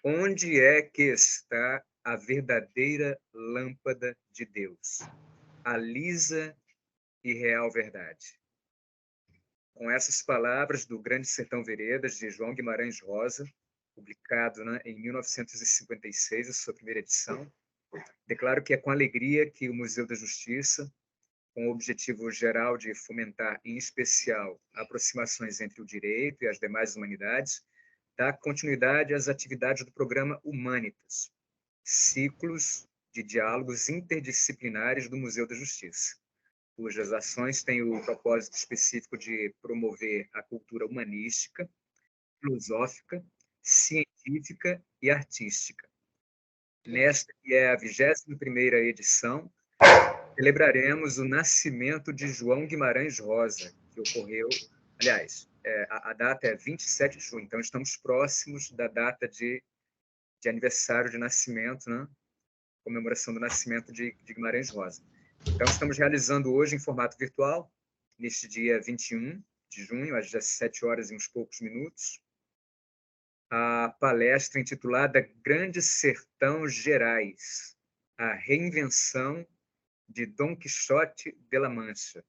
Onde é que está a verdadeira lâmpada de Deus? A lisa e real verdade. Com essas palavras do Grande Sertão Veredas, de João Guimarães Rosa, publicado, né, em 1956, a sua primeira edição, declaro que é com alegria que o Museu da Justiça, com o objetivo geral de fomentar, em especial, aproximações entre o direito e as demais humanidades, dá continuidade às atividades do programa Humanitas, ciclos de diálogos interdisciplinares do Museu da Justiça, cujas ações têm o propósito específico de promover a cultura humanística, filosófica, científica e artística. Nesta que é a 21ª edição, celebraremos o nascimento de João Guimarães Rosa, que ocorreu, aliás, a data é 27 de junho, então estamos próximos da data de aniversário de nascimento, né? Comemoração do nascimento de Guimarães Rosa. Então, estamos realizando hoje em formato virtual, neste dia 21 de junho, às 17 horas e uns poucos minutos, a palestra intitulada Grande Sertão Gerais, a reinvenção de Dom Quixote de la Mancha,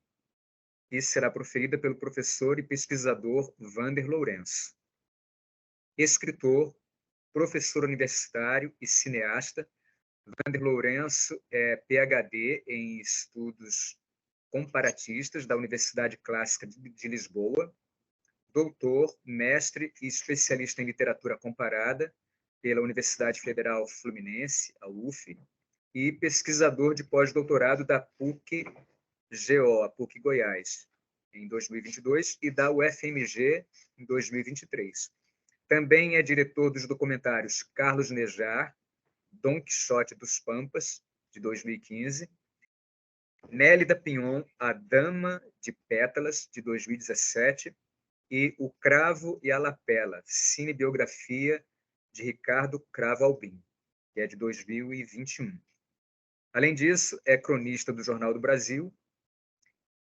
e será proferida pelo professor e pesquisador Wander Lourenço. Escritor, professor universitário e cineasta, Wander Lourenço é PhD em estudos comparatistas da Universidade Clássica de Lisboa, doutor, mestre e especialista em literatura comparada pela Universidade Federal Fluminense, a UF, e pesquisador de pós-doutorado da PUC-GO, a PUC Goiás, em 2022, e da UFMG em 2023. Também é diretor dos documentários Carlos Nejar, Dom Quixote dos Pampas, de 2015, Nélida Pinhon, A Dama de Pétalas, de 2017, e O Cravo e a Lapela, cinebiografia de Ricardo Cravo Albim, que é de 2021. Além disso, é cronista do Jornal do Brasil,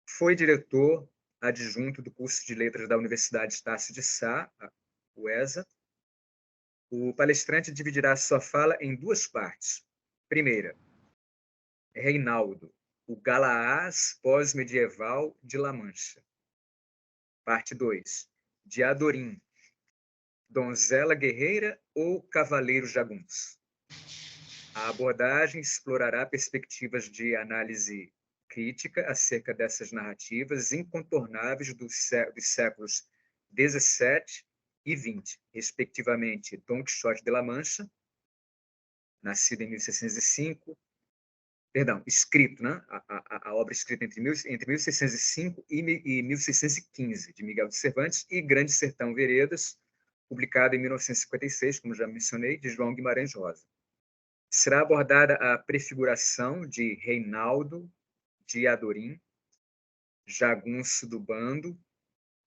foi diretor adjunto do curso de Letras da Universidade Estácio de Sá, a UESA. O palestrante dividirá sua fala em duas partes. Primeira, Reinaldo, o Galaás pós-medieval de La Mancha. Parte 2, Diadorim, donzela guerreira ou cavaleiro jagunço. A abordagem explorará perspectivas de análise crítica acerca dessas narrativas incontornáveis dos séculos XVII e XX, respectivamente Dom Quixote de la Mancha, nascido em 1605, perdão, escrito, né? A obra escrita entre 1605 e 1615, de Miguel de Cervantes, e Grande Sertão Veredas, publicado em 1956, como já mencionei, de João Guimarães Rosa. Será abordada a prefiguração de Reinaldo de Adorim, jagunço do bando,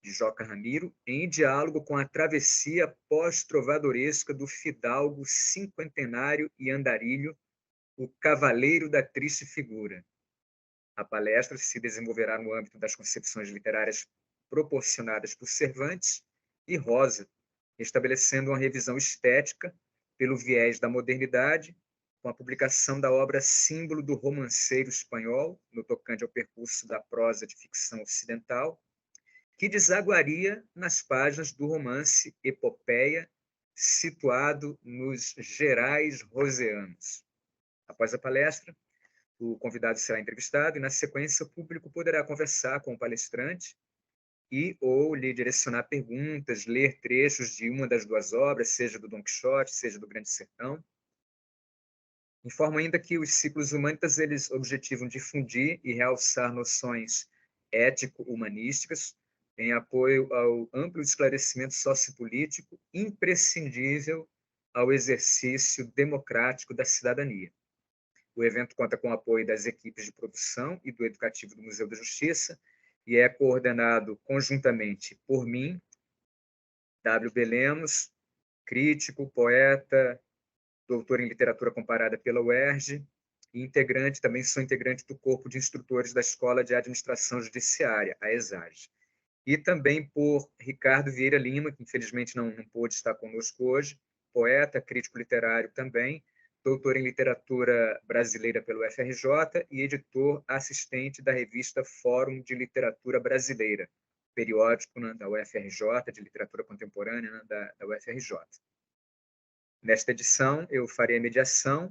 de Joca Ramiro, em diálogo com a travessia pós-trovadoresca do fidalgo cinquentenário e andarilho, o Cavaleiro da Triste Figura. A palestra se desenvolverá no âmbito das concepções literárias proporcionadas por Cervantes e Rosa, estabelecendo uma revisão estética pelo viés da modernidade, com a publicação da obra símbolo do romanceiro espanhol, no tocante ao percurso da prosa de ficção ocidental, que desaguaria nas páginas do romance Epopeia, situado nos Gerais Roseanos. Após a palestra, o convidado será entrevistado e, na sequência, o público poderá conversar com o palestrante e ou lhe direcionar perguntas, ler trechos de uma das duas obras, seja do Dom Quixote, seja do Grande Sertão. Informo ainda que os ciclos humanitas eles objetivam difundir e realçar noções ético-humanísticas em apoio ao amplo esclarecimento sociopolítico imprescindível ao exercício democrático da cidadania. O evento conta com o apoio das equipes de produção e do Educativo do Museu da Justiça e é coordenado conjuntamente por mim, W. Lemos, crítico, poeta, doutor em literatura comparada pela UERJ, e integrante, também sou integrante do corpo de instrutores da Escola de Administração Judiciária, a ESAG. E também por Ricardo Vieira Lima, que infelizmente não pôde estar conosco hoje, poeta, crítico literário também, doutor em literatura brasileira pelo UFRJ e editor assistente da revista Fórum de Literatura Brasileira, periódico, né, da UFRJ, de literatura contemporânea, né, da UFRJ. Nesta edição, eu farei a mediação.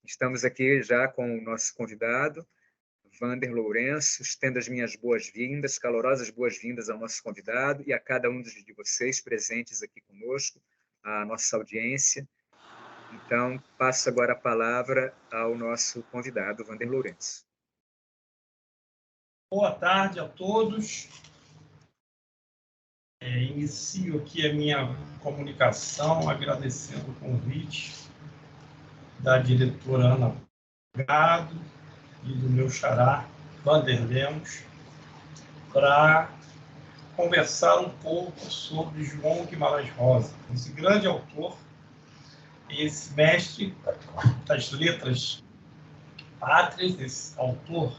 Estamos aqui já com o nosso convidado, Wander Lourenço. Estendo as minhas boas-vindas, calorosas boas-vindas ao nosso convidado e a cada um de vocês presentes aqui conosco, à nossa audiência. Então, passo agora a palavra ao nosso convidado, Wander Lourenço. Boa tarde a todos. Inicio aqui a minha comunicação agradecendo o convite da diretora Ana Gado e do meu xará, Wander Lemos, para conversar um pouco sobre João Guimarães Rosa, esse grande autor, esse mestre das letras pátrias, esse autor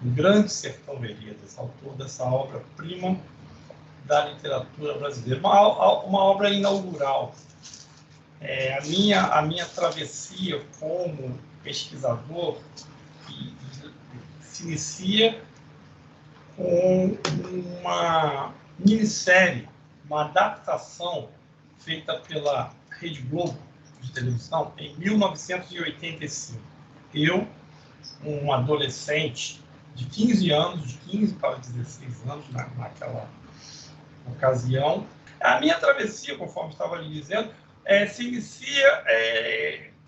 do Grande Sertão Veredas, autor dessa obra-prima da literatura brasileira, uma obra inaugural. A minha travessia como pesquisador se inicia com uma minissérie, uma adaptação feita pela Rede Globo de televisão em 1985. Eu, um adolescente de 15 anos, de 15 para 16 anos naquela ocasião, a minha travessia, conforme estava lhe dizendo, se inicia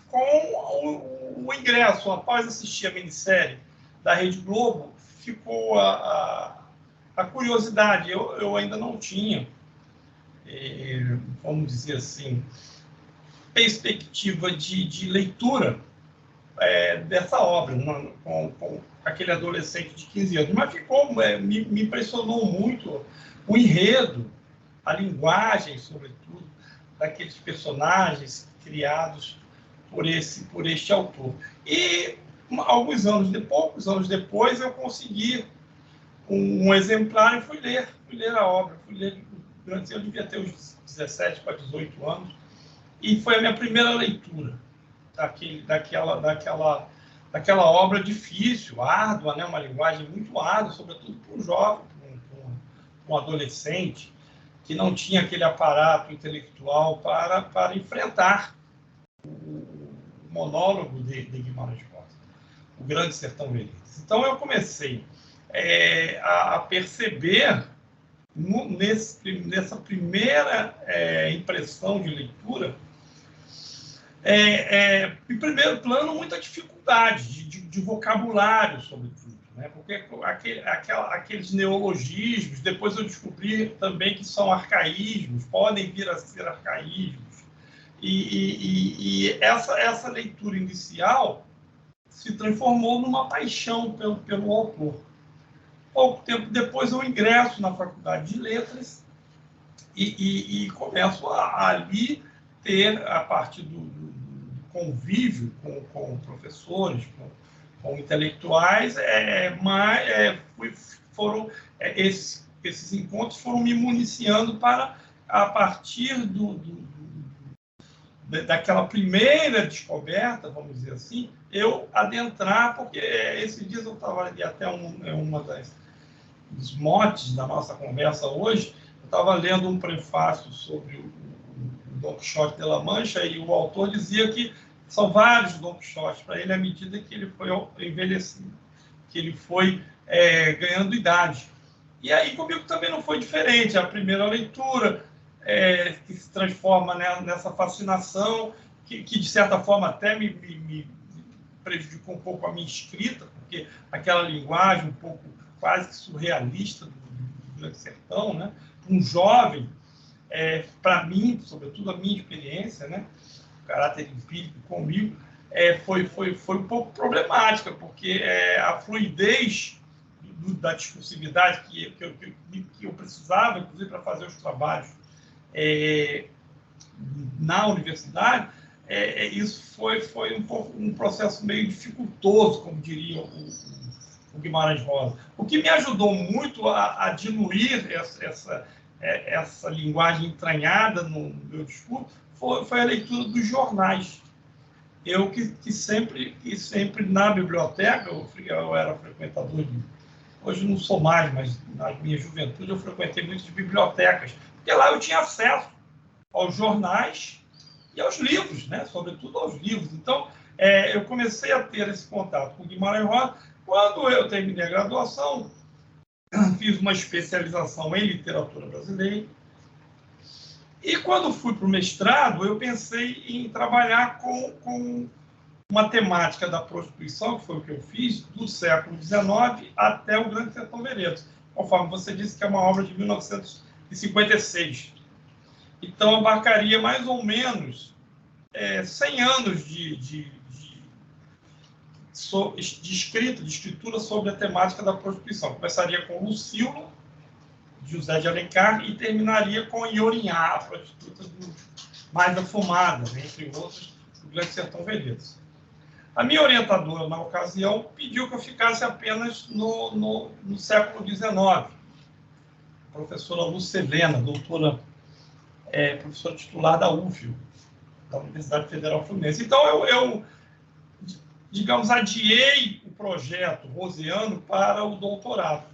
com o ingresso. Após assistir a minissérie da Rede Globo, ficou a curiosidade. Eu ainda não tinha, vamos dizer assim, perspectiva de leitura dessa obra, com aquele adolescente de 15 anos. Mas me impressionou muito o enredo, a linguagem, sobretudo, daqueles personagens criados por este autor. E poucos anos depois, eu consegui um exemplar e fui ler a obra. Eu devia ter uns 17 para 18 anos, e foi a minha primeira leitura daquela obra difícil, árdua, né? Uma linguagem muito árdua, sobretudo para um jovem, para um adolescente, que não tinha aquele aparato intelectual para enfrentar o monólogo de Guimarães Rosa, o Grande Sertão Veredas. Então, eu comecei a perceber, nessa primeira impressão de leitura, em primeiro plano, muita dificuldade de vocabulário, sobretudo, né? Porque aqueles neologismos, depois eu descobri também que são arcaísmos, podem vir a ser arcaísmos. E essa leitura inicial se transformou numa paixão pelo autor. Pouco tempo depois eu ingresso na Faculdade de Letras e começo a ali ter, a partir do convívio com professores, com intelectuais, esses encontros foram me municiando para, a partir daquela primeira descoberta, vamos dizer assim, eu adentrar, porque esses dias eu estava ali, até uma dos motes da nossa conversa hoje, eu estava lendo um prefácio sobre o Dom Quixote de La Mancha, e o autor dizia que são vários Dom Quixotes para ele à medida que ele foi envelhecendo, que ele foi ganhando idade. E aí comigo também não foi diferente. A primeira leitura que se transforma nessa fascinação, que de certa forma até me prejudicou um pouco a minha escrita, porque aquela linguagem um pouco quase que surrealista do Grande Sertão, né? Um jovem, para mim, sobretudo a minha experiência, né? O caráter empírico comigo, foi um pouco problemática, porque a fluidez da discursividade que eu precisava, inclusive para fazer os trabalhos na universidade, isso foi um processo meio dificultoso, como diria o Guimarães Rosa. O que me ajudou muito a diluir essa linguagem entranhada no meu discurso foi a leitura dos jornais. Eu que sempre na biblioteca, eu era frequentador de... Hoje não sou mais, mas na minha juventude eu frequentei muitas bibliotecas, porque lá eu tinha acesso aos jornais e aos livros, né? Sobretudo aos livros. Então, eu comecei a ter esse contato com Guimarães Rosa. Quando eu terminei a graduação, fiz uma especialização em literatura brasileira. E quando fui para o mestrado, eu pensei em trabalhar com uma temática da prostituição, que foi o que eu fiz, do século XIX até o Grande Sertão Veredas, conforme você disse que é uma obra de 1956. Então, abarcaria mais ou menos 100 anos de escritura sobre a temática da prostituição. Começaria com Lucília, José de Alencar, e terminaria com Iorinhá, a prostituta mais afumada, né, entre outros, do Grande Sertão Veredas. A minha orientadora, na ocasião, pediu que eu ficasse apenas no século XIX. A professora Lucelena, doutora, professora titular da UFIO, da Universidade Federal Fluminense. Então, eu digamos, adiei o projeto rosiano para o doutorado.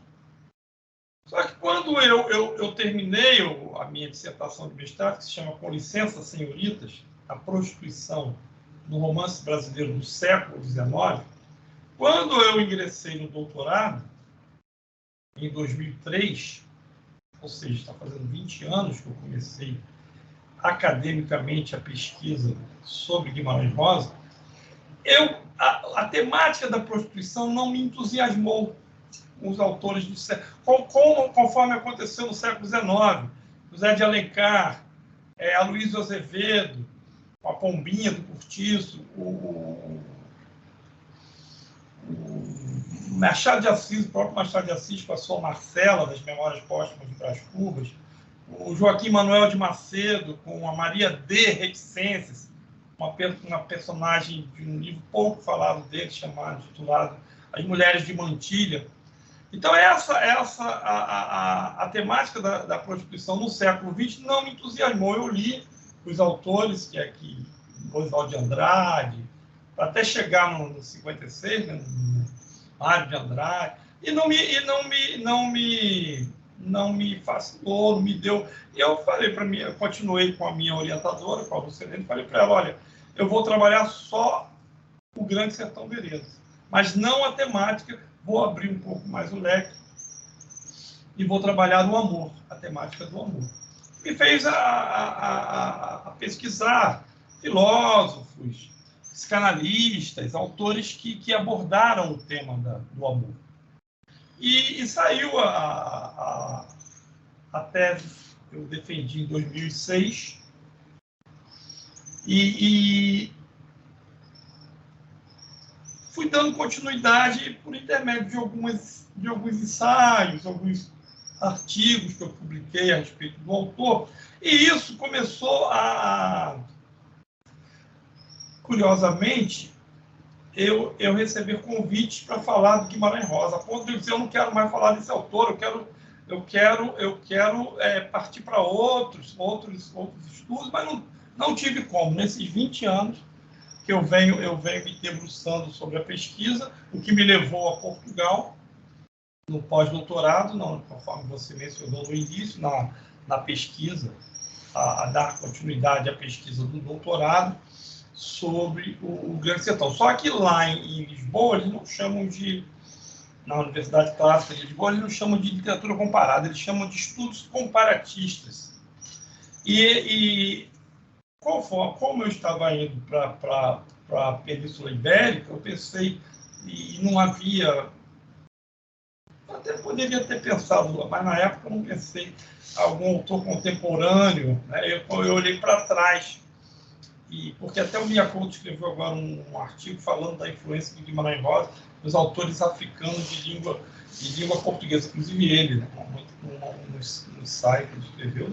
Só que quando eu terminei a minha dissertação de mestrado, que se chama Com Licença, Senhoritas, a prostituição no romance brasileiro do século XIX, quando eu ingressei no doutorado, em 2003, ou seja, está fazendo 20 anos que eu comecei academicamente a pesquisa sobre Guimarães Rosa, a temática da prostituição não me entusiasmou. Os autores do século, conforme aconteceu no século XIX, José de Alencar, Aloysio Azevedo, a Pombinha do Cortiço, o Machado de Assis, o próprio Machado de Assis com a sua Marcela, das Memórias Póstumas de Brás Cubas, o Joaquim Manuel de Macedo, com a Maria D. Reticências, uma personagem de um livro pouco falado dele, titulado As Mulheres de Mantilha. Então, a temática da prostituição no século XX não me entusiasmou. Eu li os autores, que é aqui, Oswald de Andrade, até chegar no 56, né, Mário de Andrade, e não me fascinou, não me deu. E eu falei para mim, eu continuei com a minha orientadora, com a Lucelene, e falei para ela, olha, eu vou trabalhar só o Grande Sertão Veredas, mas não a temática. Vou abrir um pouco mais o leque e vou trabalhar no amor, a temática do amor. Me fez a pesquisar filósofos, psicanalistas, autores que abordaram o tema do amor. E saiu a tese que eu defendi em 2006 e fui dando continuidade por intermédio de alguns ensaios, alguns artigos que eu publiquei a respeito do autor, e isso começou curiosamente, eu receber convites para falar do Guimarães Rosa, a ponto de eu dizer, eu não quero mais falar desse autor, eu quero partir para outros estudos, mas não tive como. Nesses 20 anos que eu venho me debruçando sobre a pesquisa, o que me levou a Portugal, no pós-doutorado, conforme você mencionou no início, na pesquisa, a dar continuidade à pesquisa do doutorado sobre o Grande Sertão. Só que lá em Lisboa, eles não chamam na Universidade Clássica de Lisboa, eles não chamam de literatura comparada, eles chamam de estudos comparatistas. E como eu estava indo para a Península Ibérica, eu pensei, e não havia... Até poderia ter pensado, mas na época eu não pensei algum autor contemporâneo, né? Eu olhei para trás, porque até o Miyakoto escreveu agora um artigo falando da influência de Guimarães Rosa nos autores africanos de língua portuguesa, inclusive ele, né? No ensaio que ele escreveu,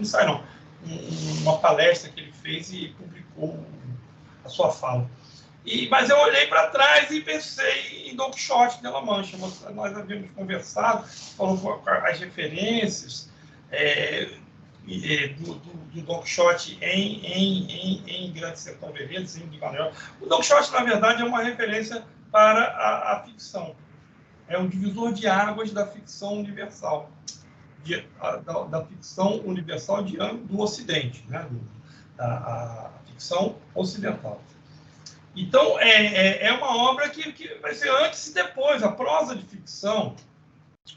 uma palestra que ele fez e publicou a sua fala. Mas eu olhei para trás e pensei em Don Quixote de La Mancha. Nós havíamos conversado, falou as referências, do Don Quixote em Grande Sertão Veredas, em Guimarães. O Don Quixote, na verdade, é uma referência para a ficção. É um divisor de águas da ficção universal, da ficção universal do Ocidente, né? A ficção ocidental. Então, é uma obra que vai ser antes e depois. A prosa de ficção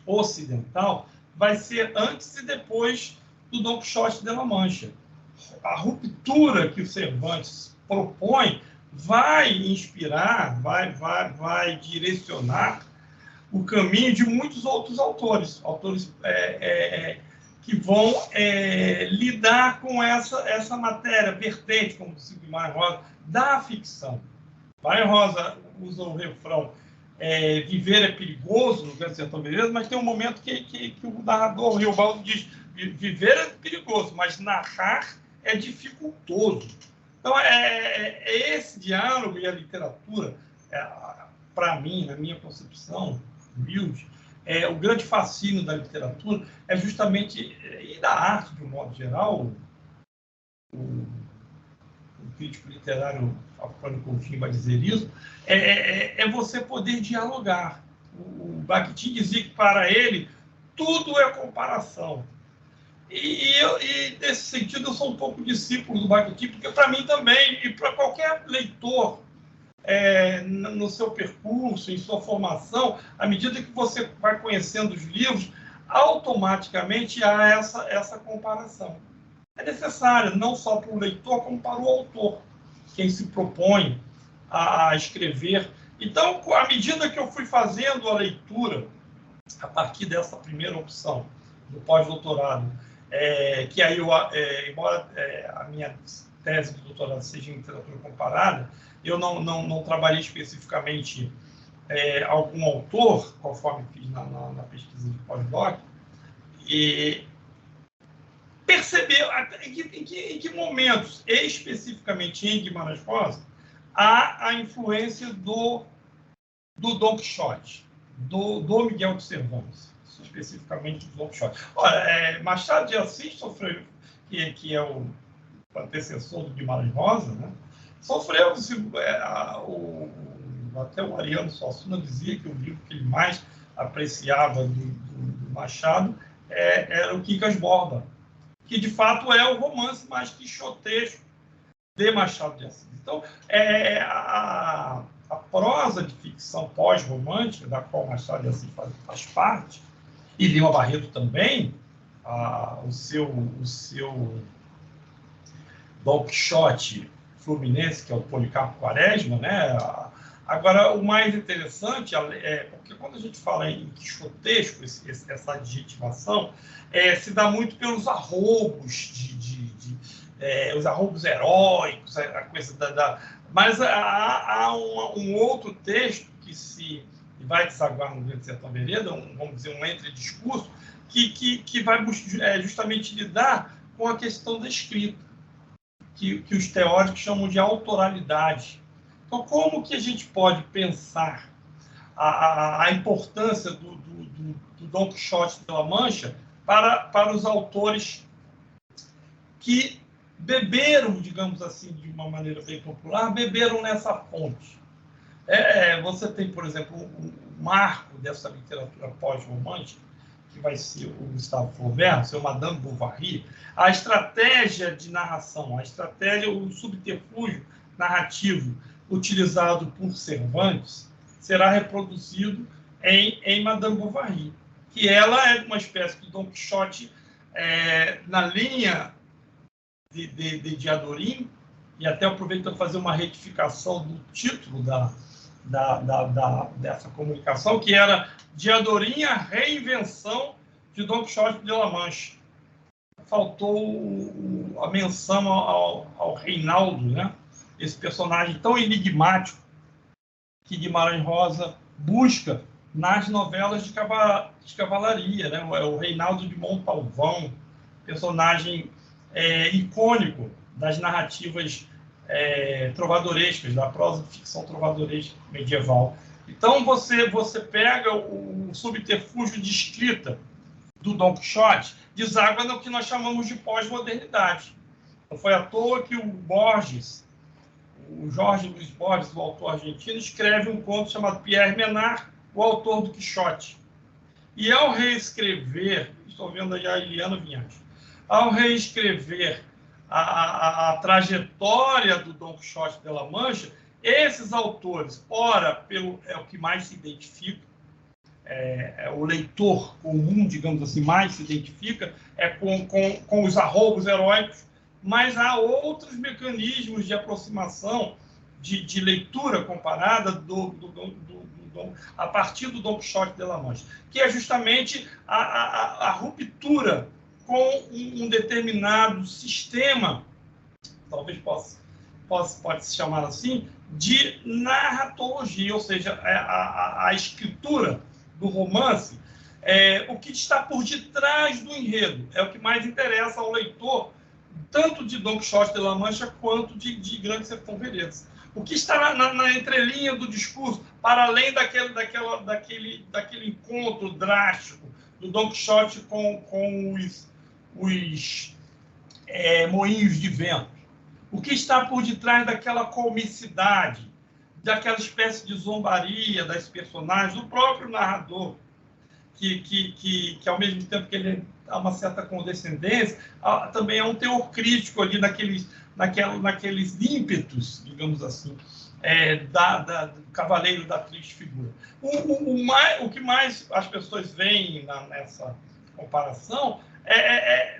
ocidental vai ser antes e depois do Don Quixote de La Mancha. A ruptura que o Cervantes propõe vai inspirar, vai direcionar o caminho de muitos outros autores que vão lidar com essa matéria vertente, como disse Guimarães Rosa, da ficção. Guimarães Rosa usa o refrão viver é perigoso no Grande Sertão Veredas, mas tem um momento que o narrador, o Riobaldo, diz: viver é perigoso, mas narrar é dificultoso. Então, esse diálogo e a literatura, para mim, na minha concepção humilde, o grande fascínio da literatura é justamente, e da arte de um modo geral, o crítico literário Antônio Coutinho vai dizer isso, é você poder dialogar. O Bakhtin dizia que, para ele, tudo é comparação. E nesse sentido, eu sou um pouco discípulo do Bakhtin, porque, para mim também, e para qualquer leitor, no seu percurso, em sua formação, à medida que você vai conhecendo os livros, automaticamente há essa comparação. É necessário, não só para o leitor, como para o autor, quem se propõe a escrever. Então, à medida que eu fui fazendo a leitura, a partir dessa primeira opção do pós-doutorado, que aí, embora a minha tese de doutorado seja em literatura comparada, eu não trabalhei especificamente algum autor, conforme fiz na pesquisa de pós-doc, e perceber em que momentos, especificamente em Guimarães Rosa, há a influência do Don Quixote, do Miguel de Cervantes, especificamente do Don Quixote. Olha, Machado de Assis sofreu, que é o antecessor do Guimarães Rosa, né? Sofreu, até o Ariano Suassuna dizia que o livro que ele mais apreciava do Machado era o Quincas Borba, que de fato é o romance mais quixotesco de Machado de Assis. Então, a prosa de ficção pós-romântica, da qual Machado de Assis faz parte, e Lima Barreto também, o seu Don Quixote fluminense, que é o Policarpo Quaresma, né? Agora, o mais interessante porque quando a gente fala em quixotesco, essa adjetivação, se dá muito pelos arroubos, os arroubos heróicos, a coisa mas há um outro texto que se vai desaguar no Grande Sertão Veredas, vamos dizer, um entrediscurso, que vai justamente lidar com a questão da escrita, que os teóricos chamam de autoralidade. Então, como que a gente pode pensar a importância do Don Quixote de La Mancha para os autores que beberam, digamos assim, de uma maneira bem popular, beberam nessa fonte? Você tem, por exemplo, um marco dessa literatura pós-romântica, que vai ser o Gustave Flaubert, seu Madame Bovary. A estratégia de narração, o subterfúgio narrativo utilizado por Cervantes será reproduzido em Madame Bovary, que ela é uma espécie de Don Quixote na linha de Diadorim, e até aproveito para fazer uma retificação do título dessa comunicação, que era Diadorim, a reinvenção de Don Quixote de La Mancha. Faltou a menção ao Reinaldo, né? Esse personagem tão enigmático que Guimarães Rosa busca nas novelas de cavalaria, né? O Reinaldo de Montalvão, personagem icônico das narrativas trovadorescas, da prosa de ficção trovadoresca medieval. Então, você pega o subterfúgio de escrita do Don Quixote deságua no que nós chamamos de pós-modernidade. Não foi à toa que o Borges, o Jorge Luiz Borges, o autor argentino, escreve um conto chamado Pierre Menard, o autor do Quixote. E ao reescrever, estou vendo aí a Eliana Vinhas, ao reescrever a trajetória do Dom Quixote de La Mancha, esses autores, ora, é o que mais se identifica, o leitor comum, digamos assim, mais se identifica, com os arroubos heróicos, mas há outros mecanismos de aproximação, de leitura comparada a partir do Dom Quixote de La Mancha, que é justamente a ruptura com um determinado sistema, talvez pode se chamar assim, de narratologia, ou seja, a escritura do romance, o que está por detrás do enredo, é o que mais interessa ao leitor, tanto de Dom Quixote de La Mancha quanto de Grande Sertão Veredas. O que está na entrelinha do discurso, para além daquele encontro drástico do Dom Quixote com os moinhos de vento. O que está por detrás daquela comicidade, daquela espécie de zombaria das personagens, do próprio narrador, que ao mesmo tempo que ele há uma certa condescendência, também é um teor crítico ali naqueles ímpetos, digamos assim, do cavaleiro da triste figura. O que mais as pessoas veem nessa comparação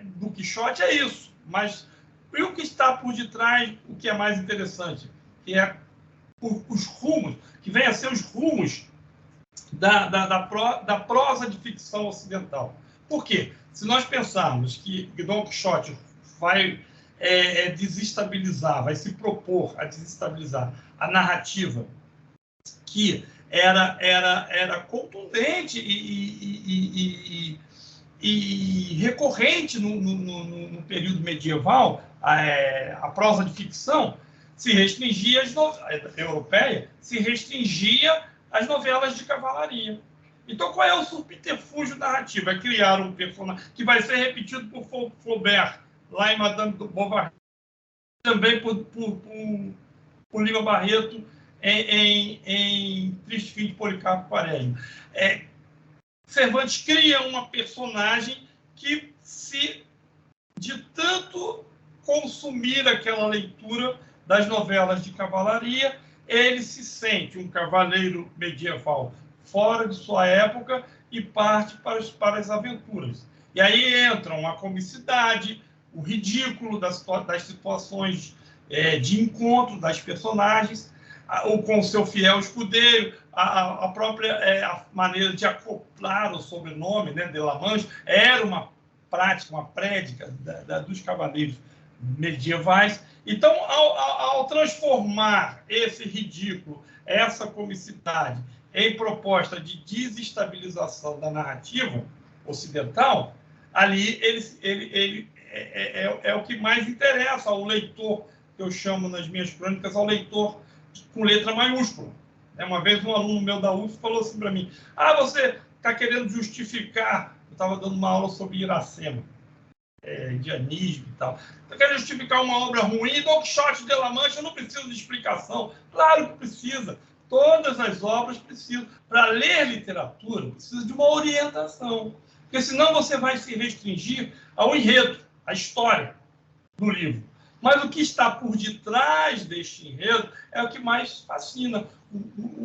do Quixote é isso, mas e o que está por detrás, o que é mais interessante, que é os rumos, que vem a ser os rumos da prosa de ficção ocidental. Por quê? Se nós pensarmos que Dom Quixote vai desestabilizar, vai se propor a desestabilizar a narrativa que era contundente e recorrente no período medieval, a prosa de ficção se restringia europeia, se restringia às novelas de cavalaria. Então, qual é o subterfúgio narrativo? É criar um personagem que vai ser repetido por Flaubert, lá em Madame do Bovary, também por Lima Barreto em Triste Fim de Policarpo Quaresma. Cervantes cria uma personagem que, de tanto consumir aquela leitura das novelas de cavalaria, ele se sente um cavaleiro medieval fora de sua época e parte para as aventuras. E aí entram a comicidade, o ridículo das situações de encontro das personagens, ou com seu fiel escudeiro, a própria a maneira de acoplar o sobrenome, né, de La Mancha, era uma prática, uma prédica dos cavaleiros medievais. Então, ao transformar esse ridículo, essa comicidade, em proposta de desestabilização da narrativa ocidental, ali ele é o que mais interessa ao leitor, que eu chamo nas minhas crônicas, ao leitor com letra maiúscula. Uma vez um aluno meu da UF falou assim para mim: você está querendo justificar, eu estava dando uma aula sobre Iracema, indianismo e tal, você quer justificar uma obra ruim? Dom Quixote de La Mancha não precisa de explicação. Claro que precisa. Todas as obras precisam. Para ler literatura, precisa de uma orientação. Porque senão você vai se restringir ao enredo, à história do livro. Mas o que está por detrás deste enredo é o que mais fascina.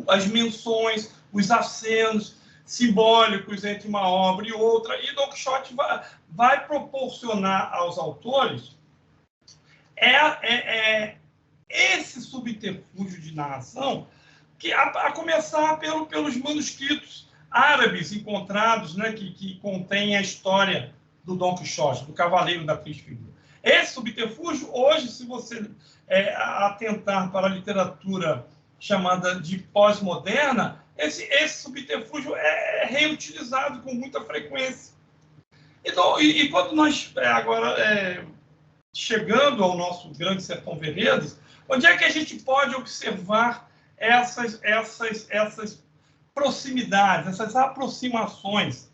As menções, os acenos simbólicos entre uma obra e outra. E Dom Quixote vai proporcionar aos autores esse subterfúgio de narração, que a começar pelos manuscritos árabes encontrados, né, que contêm a história do Dom Quixote, do cavaleiro da triste figura. Esse subterfúgio, hoje, se você atentar para a literatura chamada de pós-moderna, esse subterfúgio é reutilizado com muita frequência. Então, e quando nós, agora, chegando ao nosso Grande Sertão Veredas, onde é que a gente pode observar essas proximidades, essas aproximações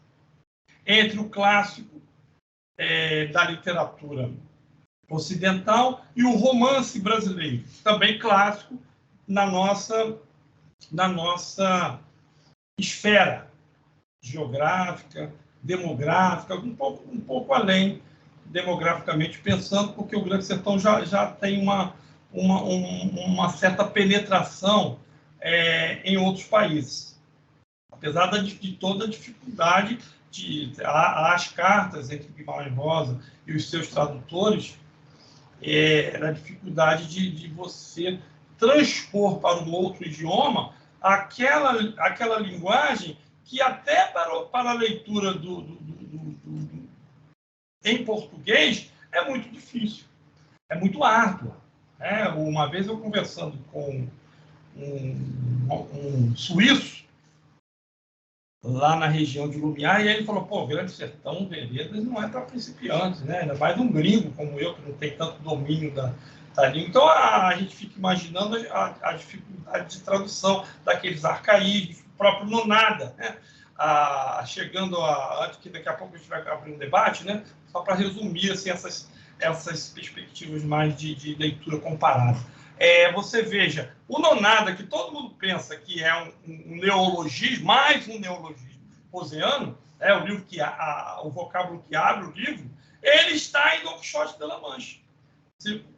entre o clássico da literatura ocidental e o romance brasileiro, também clássico na nossa esfera geográfica, demográfica, um pouco além demograficamente pensando, porque o Grande Sertão já tem uma certa penetração em outros países. Apesar de toda a dificuldade, as cartas entre Guimarães Rosa e os seus tradutores, a dificuldade de você transpor para um outro idioma aquela linguagem que até para a leitura em português é muito difícil, é muito árdua. Uma vez eu conversando com um suíço, lá na região de Lumiar, e ele falou, pô, Grande Sertão, Veredas, não é para principiantes, né? Ainda mais um gringo como eu, que não tem tanto domínio da língua. Então, a gente fica imaginando a dificuldade de tradução daqueles arcaísmos, o próprio nonada, né? Antes que daqui a pouco a gente vai abrir um debate, né? Só para resumir assim, essas perspectivas mais de leitura comparada. Você veja, o nonada, que todo mundo pensa que é um neologismo, mais um neologismo roseano, o livro o vocábulo que abre o livro, ele está em Don Quixote de La Mancha.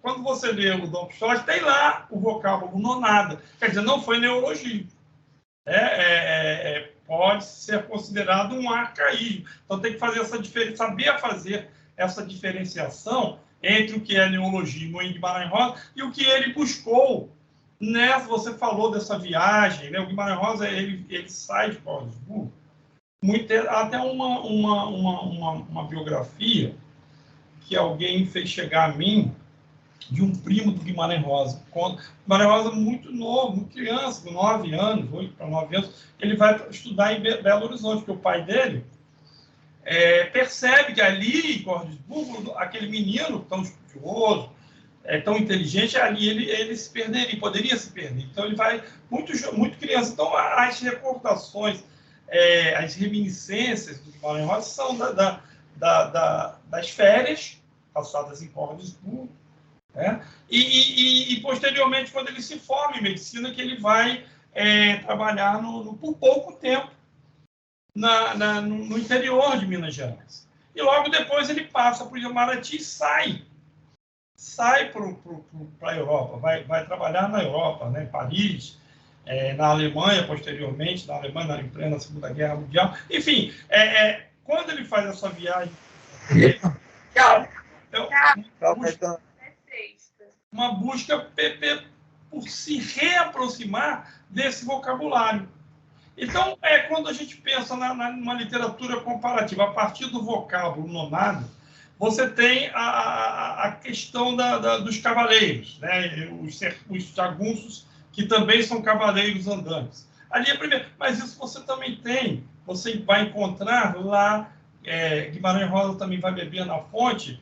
Quando você lê o Don Quixote, tem lá o vocábulo nonada. Quer dizer, não foi neologismo. Pode ser considerado um arcaísmo. Então tem que saber fazer essa diferenciação entre o que é neologismo em Guimarães Rosa e o que ele buscou. Você falou dessa viagem, né? O Guimarães Rosa ele sai de Cordesburgo, até uma biografia que alguém fez chegar a mim, de um primo do Guimarães Rosa. Guimarães Rosa muito novo, muito criança, com 9 anos, 8 para 9 anos, ele vai estudar em Belo Horizonte, porque o pai dele percebe que ali em Cordesburgo, aquele menino tão estudioso, tão inteligente, ali ele se perderia, poderia se perder. Então ele vai muito criança. Então as recordações, as reminiscências do Guimarães Rosa são das férias passadas em Cordesburgo, e posteriormente, quando ele se forma em medicina, que ele vai trabalhar por pouco tempo no interior de Minas Gerais. E logo depois ele passa para o Itamaraty e sai para a Europa, vai trabalhar na Europa, né, em Paris, na Alemanha, posteriormente, em plena Segunda Guerra Mundial. Enfim, quando ele faz essa viagem, uma busca por se reaproximar desse vocabulário. Então, quando a gente pensa numa literatura comparativa, a partir do vocábulo nonado, você tem a questão dos cavaleiros, né? Os jagunços, que também são cavaleiros andantes. Ali é primeiro, mas isso você também tem, você vai encontrar lá, Guimarães Rosa também vai beber na fonte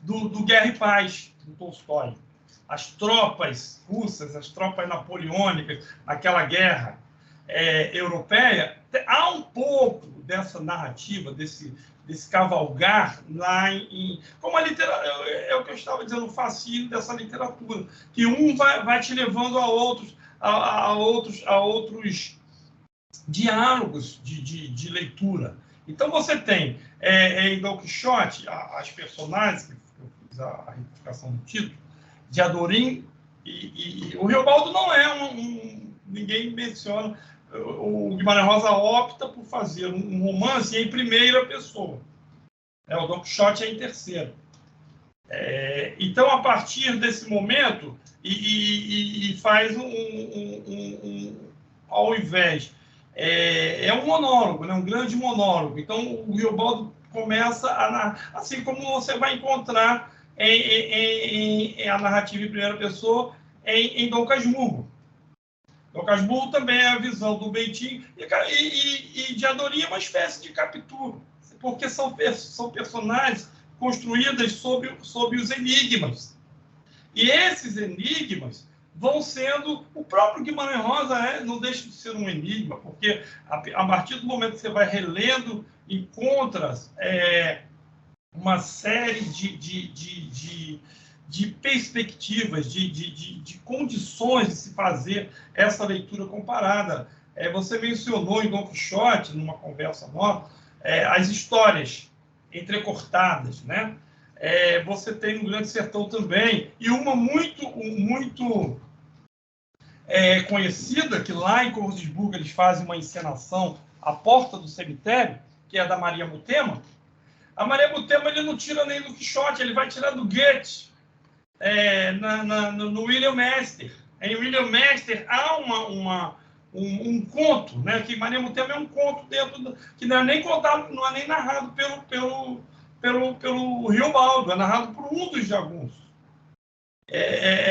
do Guerra e Paz, do Tolstói. As tropas russas, as tropas napoleônicas, naquela guerra europeia, há um pouco dessa narrativa, desse cavalgar lá como a literatura, é o que eu estava dizendo, o fascínio dessa literatura, que um vai te levando a outros diálogos de leitura. Então você tem em Don Quixote as personagens, que eu fiz a retificação do título, de Adorim, e o Riobaldo não é ninguém menciona. O Guimarães Rosa opta por fazer um romance em primeira pessoa. O Don Quixote é em terceira. Então, a partir desse momento, e faz ao invés... um monólogo, né? Um grande monólogo. Então, o Riobaldo começa assim como você vai encontrar a narrativa em primeira pessoa em Dom Casmurro. Dom Casmurro também é a visão do Bentinho, e de Adorim é uma espécie de Capitu, porque são personagens construídas sob os enigmas. E esses enigmas vão sendo... O próprio Guimarães Rosa não deixa de ser um enigma, porque a partir do momento que você vai relendo, encontra uma série de perspectivas, de condições de se fazer essa leitura comparada. Você mencionou em Don Quixote, numa conversa nossa, as histórias entrecortadas, né? Você tem no Grande Sertão também, e uma muito conhecida, que lá em Cordisburgo eles fazem uma encenação, A Porta do Cemitério, que é da Maria Mutema. A Maria Mutema ele não tira nem do Quixote, ele vai tirar do Goethe, no William Mester. Em William Mester há um conto, né, que Maria Mutema é um conto dentro que não é nem contado, não é nem narrado pelo Riobaldo, é narrado por um dos jagunços.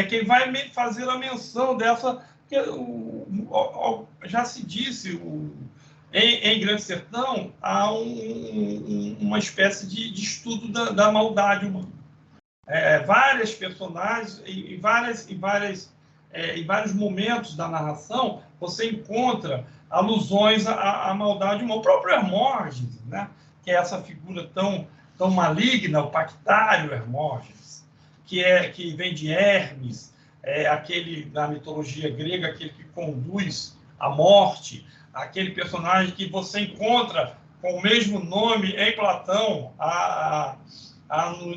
Quem vai fazer a menção dessa, que já se disse, em Grande Sertão há uma espécie de estudo da maldade humana. Várias personagens, em vários momentos da narração, você encontra alusões à maldade humana. O próprio Hermógenes, né, que é essa figura tão maligna, o Pactário Hermógenes, que vem de Hermes, aquele da mitologia grega, aquele que conduz a morte, aquele personagem que você encontra com o mesmo nome em Platão,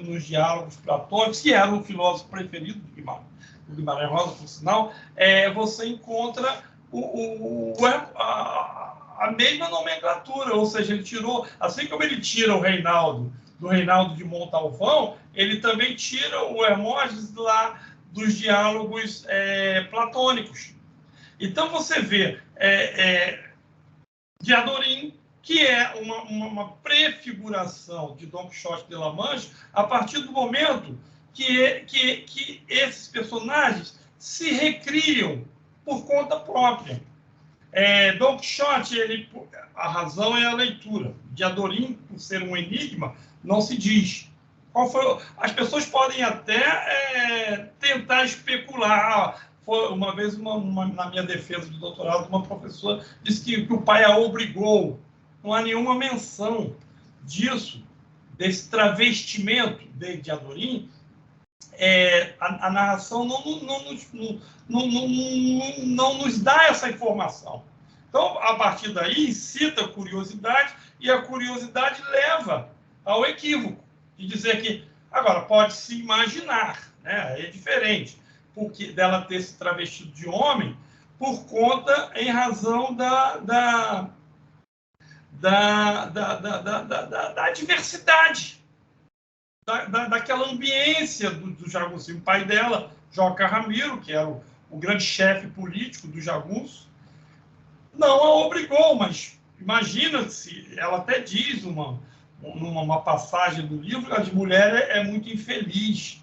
nos diálogos platônicos, que era o filósofo preferido do Guimarães Rosa, por sinal, você encontra a mesma nomenclatura, ou seja, ele tirou, assim como ele tira o Reinaldo do Reinaldo de Montalvão, ele também tira o Hermógenes lá dos diálogos platônicos. Então você vê Diadorim, que é uma prefiguração de Don Quixote de La Mancha, a partir do momento que esses personagens se recriam por conta própria. Don Quixote, a razão é a leitura. Diadorim, por ser um enigma, não se diz. As pessoas podem até tentar especular. Uma vez, na minha defesa de doutorado, uma professora disse que o pai a obrigou. Não há nenhuma menção disso, desse travestimento de Diadorim. A narração não nos dá essa informação. Então, a partir daí, incita a curiosidade, e a curiosidade leva ao equívoco, de dizer que, agora, pode-se imaginar, né? É diferente, porque dela ter se travestido de homem, por conta, em razão da diversidade, daquela ambiência do jagunço. O pai dela, Joca Ramiro, que era o grande chefe político do jagunço, não a obrigou, mas imagina-se, ela até diz numa passagem do livro, a mulher é muito infeliz.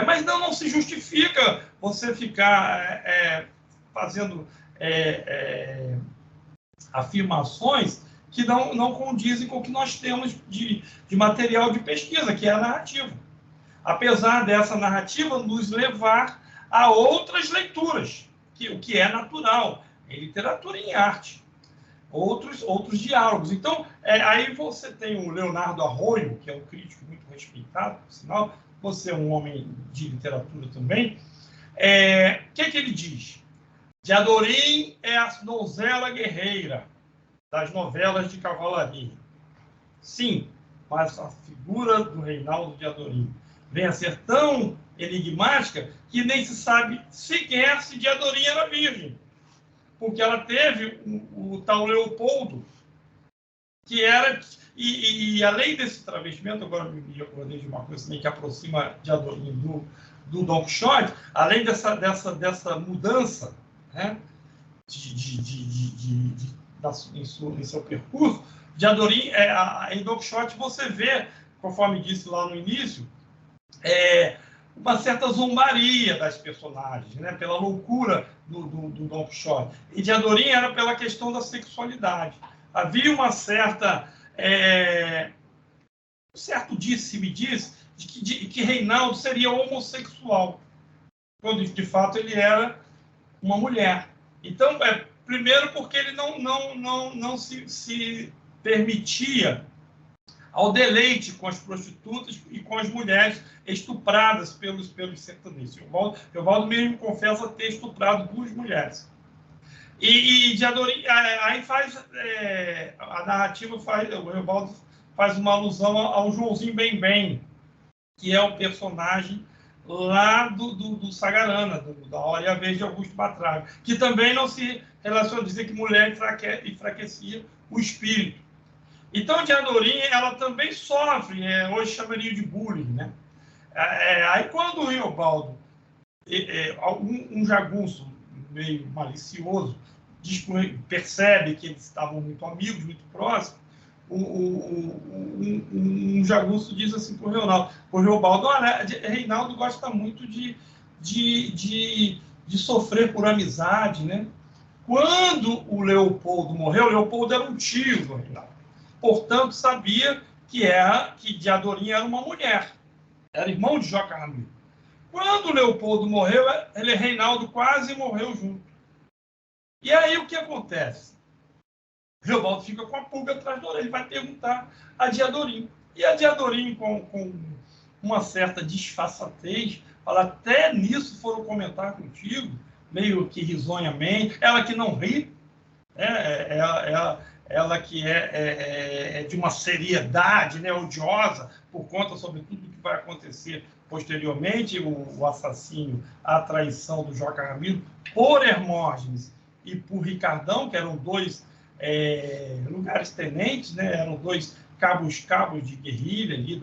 Mas não se justifica você ficar fazendo afirmações que não condizem com o que nós temos de material de pesquisa, que é a narrativa. Apesar dessa narrativa nos levar a outras leituras, o que é natural, em literatura e em arte. Outros diálogos. Então, aí você tem o Leonardo Arroyo, que é um crítico muito respeitado, por sinal, você é um homem de literatura também. O que ele diz? Diadorim é a donzela guerreira das novelas de cavalaria. Sim, mas a figura do Reinaldo Diadorim vem a ser tão enigmática que nem se sabe sequer se Diadorim era virgem. Porque ela teve o tal Leopoldo, que era... E além desse travestimento, agora me acordei de uma coisa também que aproxima Diadorim do Don Quixote, além dessa mudança, né, em seu percurso, Diadorim, em Don Quixote você vê, conforme disse lá no início, uma certa zombaria das personagens, né, pela loucura do Don Quixote. E Diadorim era pela questão da sexualidade. Havia uma certa... um certo disse-me-diz de que Reinaldo seria homossexual, quando de fato ele era uma mulher. Então, primeiro porque ele não se permitia ao deleite com as prostitutas e com as mulheres estupradas pelos sertanejos. O Eovaldo mesmo confessa ter estuprado 2 mulheres. E Diadorim, aí faz a narrativa, o Eovaldo faz uma alusão ao Joãozinho Bem, que é o personagem lá do Sagarana, da Olha Verde de Augusto Batrago, que também não se relaciona a dizer que mulher enfraquecia o espírito. Então, Diadorim, ela também sofre, hoje chamaria de bullying, né? Aí, quando o Riobaldo, um jagunço meio malicioso, percebe que eles estavam muito amigos, muito próximos, um jagunço diz assim para o Riobaldo: olha, Reinaldo gosta muito de sofrer por amizade, né? Quando o Leopoldo morreu, o Leopoldo era um tio do Reinaldo. Portanto, sabia que Diadorim era uma mulher. Era irmão de Joca Ramiro. Quando o Leopoldo morreu, Reinaldo quase morreu junto. E aí o que acontece? Riobaldo fica com a pulga atrás da orelha, ele vai perguntar a Diadorim. E a Diadorim, com uma certa disfarçatez, fala: até nisso foram comentar contigo, meio que risonhamente. Ela que não ri, ela que é de uma seriedade, né, odiosa, por conta, sobretudo, do que vai acontecer posteriormente, o assassínio, a traição do Joca Ramiro por Hermógenes e por Ricardão, que eram 2 lugares-tenentes, né, eram 2 cabos de guerrilha ali,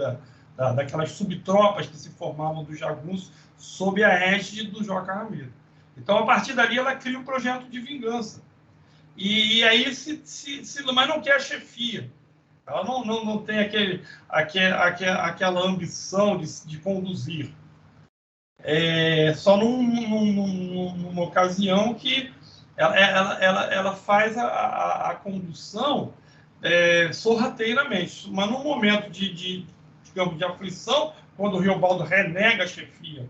daquelas subtropas que se formavam do jagunço sob a égide do Joca Ramiro. Então, a partir dali, ela cria um projeto de vingança. E aí, mas não quer a chefia. Ela não tem aquela ambição de conduzir. Só numa ocasião que ela faz a condução sorrateiramente. Mas num momento digamos, de aflição, quando o Riobaldo renega a chefia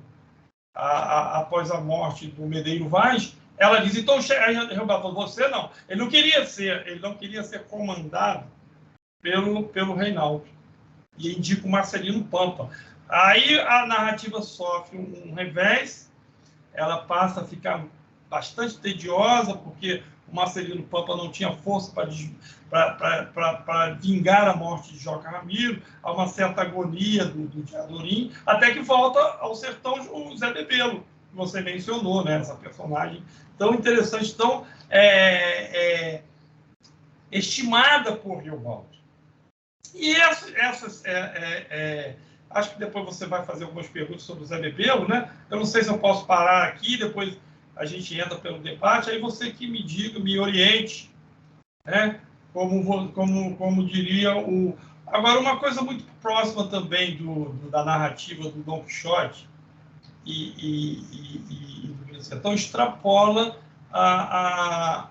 após a morte do Medeiro Vaz, ela diz: então, Riobaldo, você não. Ele não queria ser comandado pelo Reinaldo. E indica o Marcelino Pampa. Aí a narrativa sofre um revés, ela passa a ficar bastante tediosa, porque o Marcelino Pampa não tinha força para vingar a morte de Joca Ramiro, há uma certa agonia do Diadorim, até que volta ao sertão o Zé Bebelo, que você mencionou, né? Essa personagem tão interessante, tão estimada por Riobaldo. E acho que depois você vai fazer algumas perguntas sobre o Zé Bebelo, né? Eu não sei se eu posso parar aqui, depois a gente entra pelo debate, aí você que me diga, me oriente, né? Como diria o... Agora, uma coisa muito próxima também da narrativa do Dom Quixote e do Sertão extrapola a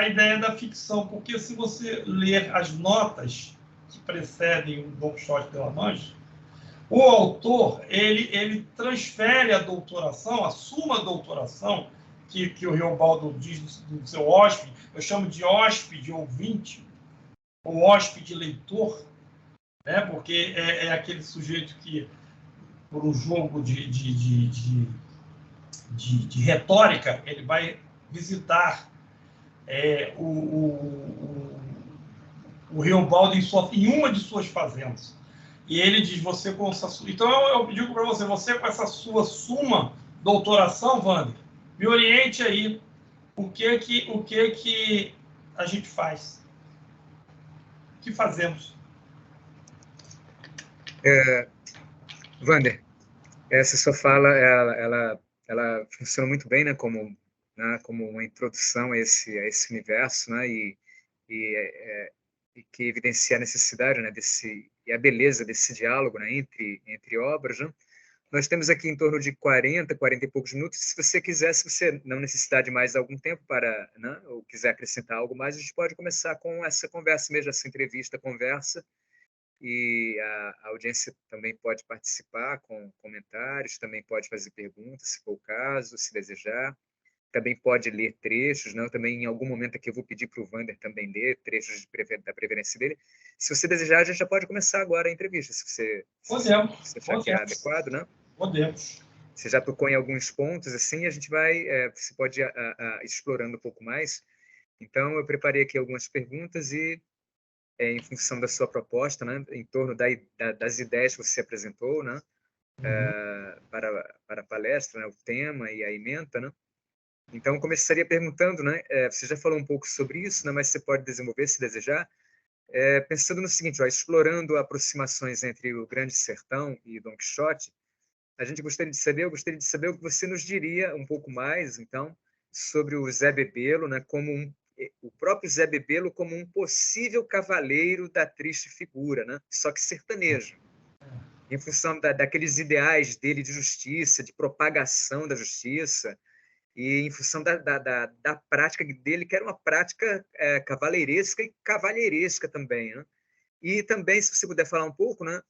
ideia da ficção, porque se você ler as notas que precedem o Dom Quixote de La Mancha, o autor ele transfere a doutoração, assuma a doutoração que o Riobaldo diz do seu hóspede, eu chamo de hóspede ouvinte, ou hóspede leitor, né? Porque é aquele sujeito que, por um jogo de retórica, ele vai visitar o Riobaldo em uma de suas fazendas. E ele diz: você com essa sua... Então eu digo para você com essa sua suma doutoração, Wander, me oriente aí o que a gente faz. O que fazemos? Wander, essa sua fala, ela funciona muito bem, né, como uma introdução a esse universo, né, e que evidencia a necessidade, né, e a beleza desse diálogo, né, entre obras, né? Nós temos aqui em torno de 40 e poucos minutos. Se você quiser, se você não necessitar de mais algum tempo para, né, ou quiser acrescentar algo mais, a gente pode começar com essa conversa mesmo, essa entrevista, conversa, e a audiência também pode participar com comentários, também pode fazer perguntas, se for o caso, se desejar. também pode ler trechos, né? Eu também, em algum momento aqui, eu vou pedir para o Wander também ler trechos da preferência dele. Se você desejar, a gente já pode começar agora a entrevista, se você achar que é adequado, né? Podemos. Você já tocou em alguns pontos, assim, a gente vai, você pode ir explorando um pouco mais. Então, eu preparei aqui algumas perguntas e, em função da sua proposta, né, em torno das ideias que você apresentou, né, para a palestra, né, o tema e a ementa, né? Então, eu começaria perguntando, né, você já falou um pouco sobre isso, né, mas você pode desenvolver, se desejar, pensando no seguinte, ó, explorando aproximações entre o Grande Sertão e Dom Quixote. Eu gostaria de saber o que você nos diria um pouco mais, então, sobre o Zé Bebelo, né, o próprio Zé Bebelo como um possível cavaleiro da triste figura, né, só que sertanejo, em função daqueles ideais dele de justiça, de propagação da justiça, e em função da prática dele, que era uma prática cavaleiresca e cavalheiresca também, né? E também, se você puder falar um pouco, né,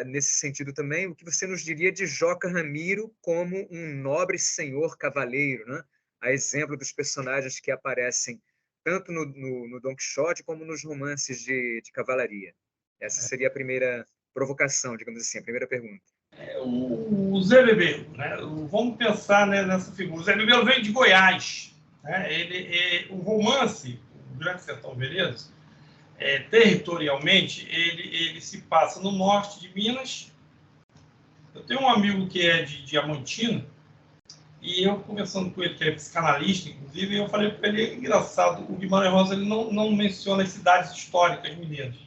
nesse sentido também, o que você nos diria de Joca Ramiro como um nobre senhor cavaleiro, né? A exemplo dos personagens que aparecem tanto no Dom Quixote como nos romances de cavalaria. Essa seria a primeira provocação, digamos assim, a primeira pergunta. O Zé Bebelo, né? Vamos pensar, né, nessa figura. O Zé Bebelo veio de Goiás. Né? O romance, o Grande Sertão Veredas, territorialmente, ele se passa no norte de Minas. Eu tenho um amigo que é de Diamantina, e eu, conversando com ele, que é psicanalista, inclusive, eu falei para ele, engraçado, o Guimarães Rosa ele não menciona as cidades históricas mineiras.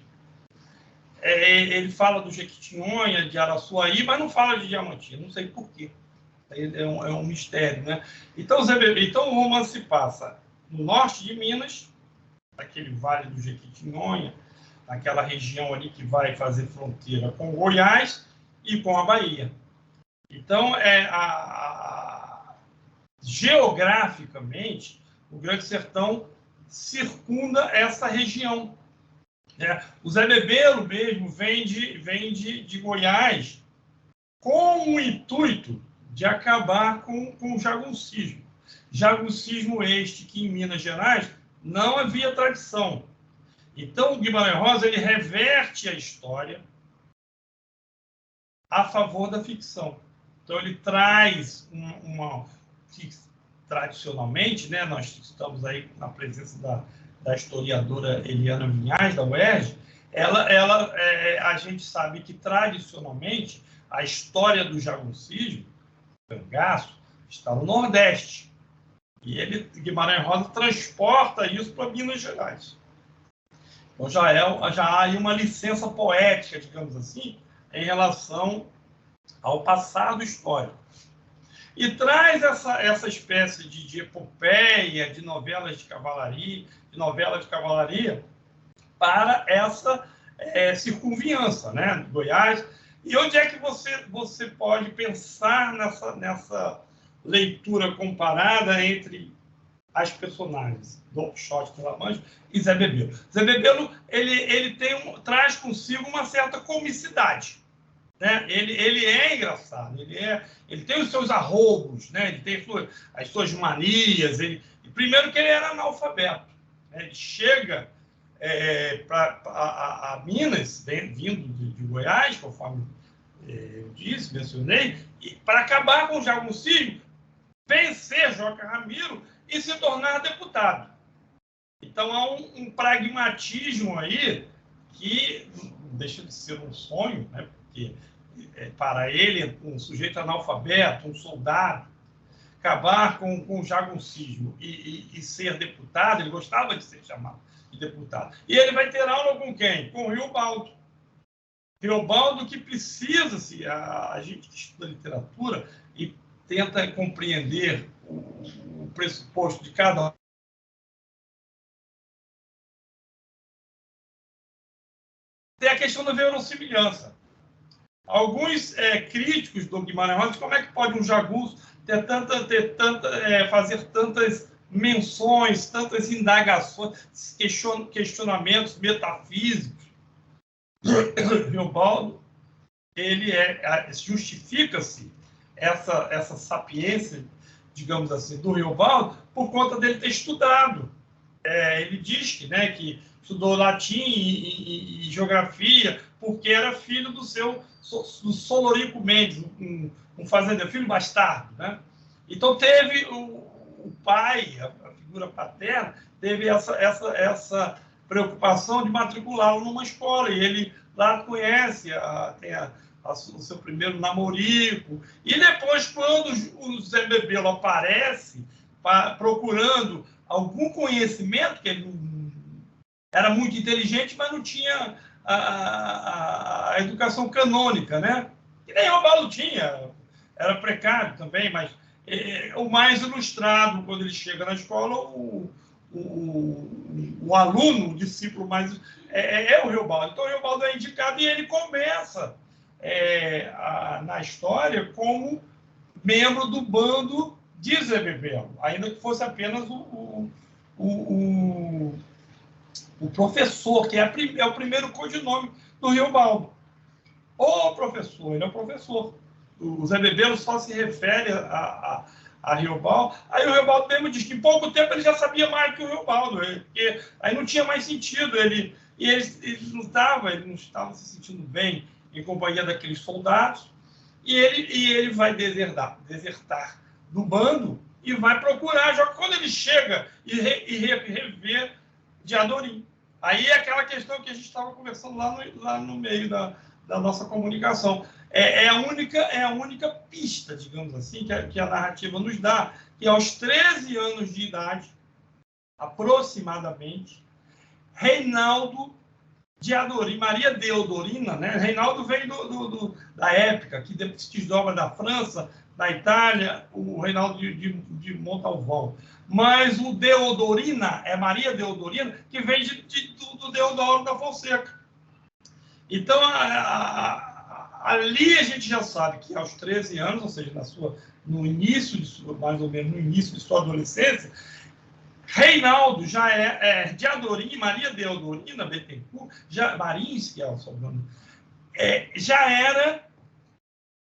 Ele fala do Jequitinhonha, de Araçuaí, mas não fala de Diamantina, não sei por quê. É um mistério, né? Então, o romance se passa no norte de Minas, naquele vale do Jequitinhonha, naquela região ali que vai fazer fronteira com Goiás e com a Bahia. Então, geograficamente, o Grande Sertão circunda essa região. O Zé Bebelo mesmo vem de Goiás com o intuito de acabar com o jagunçismo. Jagunçismo este que, em Minas Gerais, não havia tradição. Então, o Guimarães Rosa ele reverte a história a favor da ficção. Então, ele traz tradicionalmente, né, nós estamos aí na presença da historiadora Eliana Vinhais, da UERJ, a gente sabe que, tradicionalmente, a história do jagunçismo, o cangaço, está no Nordeste. E Guimarães Rosa transporta isso para Minas Gerais. Então, já há aí uma licença poética, digamos assim, em relação ao passado histórico. E traz essa espécie de epopeia, de novelas de cavalaria, para essa circunviança, né, Goiás. E onde é que você pode pensar nessa leitura comparada entre as personagens Dom Quixote de La Mancha e Zé Bebelo? Zé Bebelo ele traz consigo uma certa comicidade. Né? Ele é engraçado, ele tem os seus arroubos, né? Ele tem as suas manias. Primeiro que ele era analfabeto. Né? Ele chega a Minas, vindo de Goiás, conforme eu mencionei, para acabar com o jagunçismo, vencer Joca Ramiro e se tornar deputado. Então, há um pragmatismo aí que não deixa de ser um sonho, né? Porque para ele, um sujeito analfabeto, um soldado, acabar com o jagunçismo e ser deputado, ele gostava de ser chamado de deputado. E ele vai ter aula com quem? Com o Riobaldo. Riobaldo que precisa-se, a gente que estuda literatura e tenta compreender o pressuposto de cada um. Tem a questão da verossimilhança. Alguns críticos do Guimarães Rosa, como é que pode um jagunço fazer tantas menções, tantas indagações, questionamentos metafísicos? Riobaldo, justifica-se essa sapiência digamos assim, do Riobaldo, por conta dele ter estudado. Ele diz que estudou latim e geografia, porque era filho do Solorico Mendes, um fazendeiro, filho bastardo, né? Então teve o pai, a figura paterna, teve essa preocupação de matriculá-lo numa escola, e ele lá conhece, tem o seu primeiro namorico, e depois, quando o Zé Bebelo aparece procurando algum conhecimento, que ele era muito inteligente, mas não tinha a educação canônica, né? Que nem o Riobaldo tinha, era precário também, mas o mais ilustrado, quando ele chega na escola, o aluno, o discípulo mais... o Riobaldo. Então, o Riobaldo é indicado e ele começa na história como membro do bando de Zé Bebelo, ainda que fosse apenas o professor, que é o primeiro codinome do Riobaldo. O professor, ele é o professor. O Zé Bebelo só se refere a Riobaldo. Aí o Riobaldo mesmo diz que em pouco tempo ele já sabia mais que o Riobaldo, porque aí não tinha mais sentido. Ele não estava se sentindo bem em companhia daqueles soldados, e ele vai desertar do bando e vai procurar, já quando ele chega e revê Diadorim. Aí é aquela questão que a gente estava conversando lá no meio da nossa comunicação. É a única pista, digamos assim, que a narrativa nos dá, que aos 13 anos de idade, aproximadamente, Reinaldo Diadorim, Maria Deodorina, né? Reinaldo vem da época, que depois se desdobra da França, da Itália, o Reinaldo de Montalvão. Mas o Deodorina, é Maria Deodorina, que vem do Deodoro da Fonseca. Então, ali a gente já sabe que aos 13 anos, ou seja, no início mais ou menos no início de sua adolescência, Reinaldo já Diadorim, Maria Deodorina Bettencourt, Marins, que é o sobrenome, já era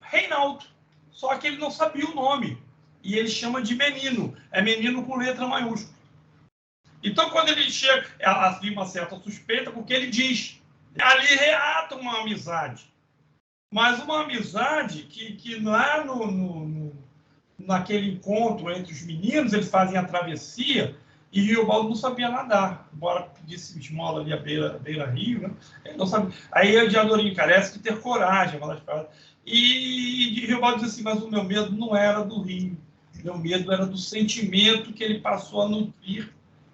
Reinaldo, só que ele não sabia o nome, e ele chama de menino, menino com letra maiúscula. Então, quando ele chega, havia uma certa suspeita, porque ele diz, ali reata uma amizade, mas uma amizade que lá naquele encontro entre os meninos, eles fazem a travessia, e Riobaldo não sabia nadar, embora pedisse esmola ali à beira-rio, né? Ele não sabia. Aí o Diadorim carece de ter coragem, e Riobaldo diz assim, mas o meu medo não era do rio, meu medo era do sentimento que ele passou a nutrir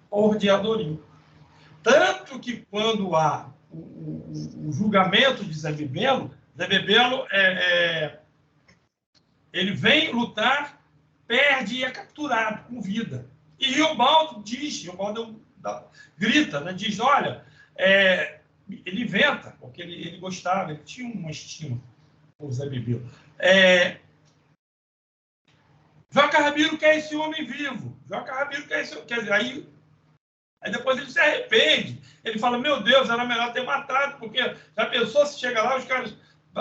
por Diadorim. Tanto que quando há o julgamento de Zé Bebelo, ele vem lutar, perde e é capturado com vida. E Riobaldo grita, né? Diz, olha, ele inventa, porque ele gostava, ele tinha uma estima por Zé Bebelo. Joca Ramiro quer esse homem vivo. Joca Ramiro quer esse homem. Quer dizer, aí depois ele se arrepende. Ele fala, meu Deus, era melhor ter matado, porque já pensou se chega lá, os caras,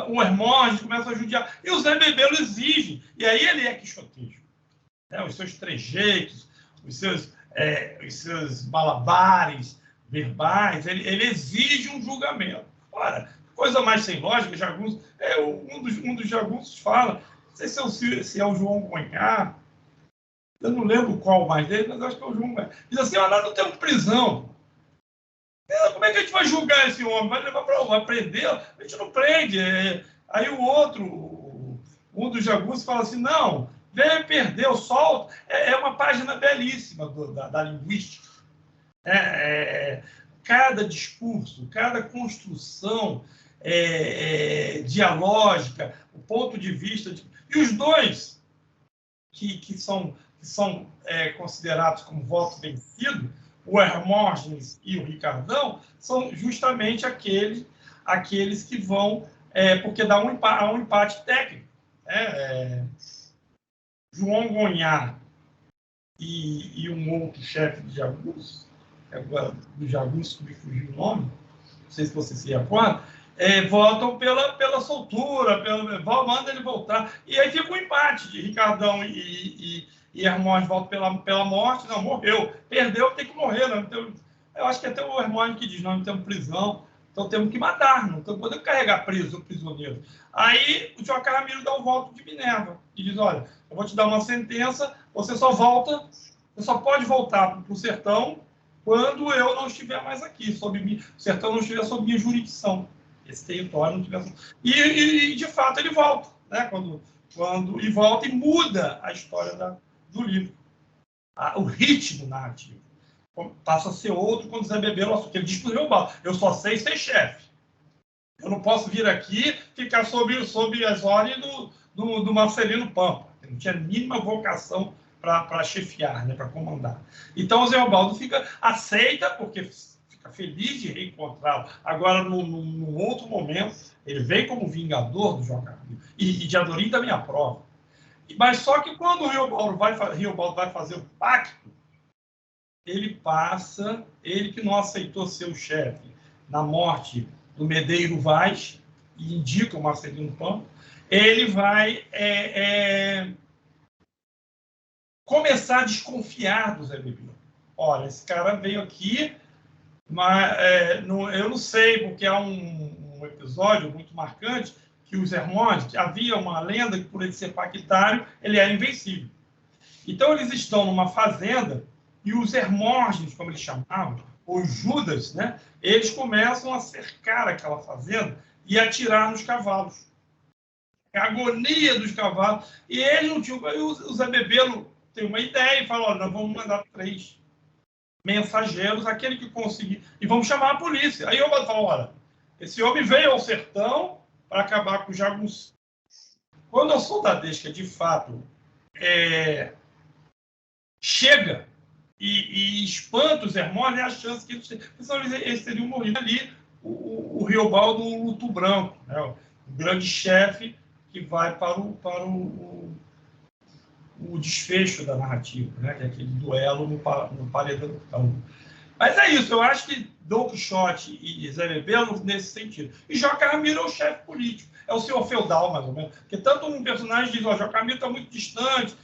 o Hermógenes começa a judiar. E o Zé Bebelo exige. E aí ele é quixotejo. Os seus trejeitos, os seus malabares verbais, ele exige um julgamento. Ora, coisa mais sem lógica, jagunço, um dos jagunços fala, não sei se é o João Gonhar, eu não lembro qual mais dele, mas acho que é o João Gonhar. Diz assim, nós não temos prisão. Como é que a gente vai julgar esse homem? Vai levar para prender? A gente não prende. Aí o outro, um dos jagunços fala assim, não, vem perder, eu solto. É uma página belíssima da linguística. Cada discurso, cada construção dialógica, o ponto de vista... E os dois, que são considerados como voto vencido, o Hermógenes e o Ricardão, são justamente aqueles que vão... porque dá um empate técnico. João Gonhar e um outro chefe de jagunço, agora do jagunço me fugiu o nome, não sei se você se recorda, votam pela soltura, manda ele voltar. E aí fica um empate de Ricardão e e Hermógenes volta pela morte. Não, morreu. Perdeu, tem que morrer. Não, então, eu acho que até o Hermógenes que diz, nós não temos prisão, então temos que matar, não podemos carregar preso o prisioneiro. Aí o Joaquim Ramiro dá um voto de Minerva e diz, olha, eu vou te dar uma sentença, você só pode voltar para o sertão quando eu não estiver mais aqui, o sertão não estiver sob minha jurisdição. Esse território não estiver... E de fato, ele volta, né? E volta e muda a história do livro. O ritmo narrativo passa a ser outro quando Zé Bebelo assume. Ele diz para o Riobaldo, eu só sei ser chefe. Eu não posso vir aqui ficar sob as ordens do Marcelino Pampa. Ele não tinha a mínima vocação para chefiar, né, para comandar. Então, o Zé Riobaldo aceita, porque fica feliz de reencontrá-lo. Agora, num outro momento, ele vem como vingador do João Carlos. E de Adorim também aprova. Mas só que quando o Riobaldo vai fazer o pacto, ele que não aceitou ser o chefe na morte do Medeiro Vaz, e indica o Marcelino Pampa, ele vai começar a desconfiar do Zé Bebelo. Olha, esse cara veio aqui, mas eu não sei, porque há um episódio muito marcante que os Hermógenes, havia uma lenda que por ele ser paquitário, ele era invencível. Então eles estão numa fazenda e os Hermógenes, como eles chamavam, os Judas, né, eles começam a cercar aquela fazenda e atirar nos cavalos. A agonia dos cavalos. E eles não tinham... O Zé Bebelo tem uma ideia e fala, olha, nós vamos mandar 3 mensageiros, aquele que conseguir, e vamos chamar a polícia. Aí eu falo, olha, esse homem veio ao sertão para acabar com o jagunço. Quando a soldadesca, de fato, chega e espanta os Hermógenes, é a chance que eles teriam morrido ali. O Riobaldo, o Luto Branco, né, o grande chefe que vai para o desfecho da narrativa, né, que é aquele duelo no paredão. Mas é isso, eu acho que Dom Quixote e Zé Bebelo nesse sentido. E Joaquim Ramiro é o chefe político, é o senhor feudal, mais ou menos. Porque tanto um personagem diz, Joaquim Ramiro está muito distante,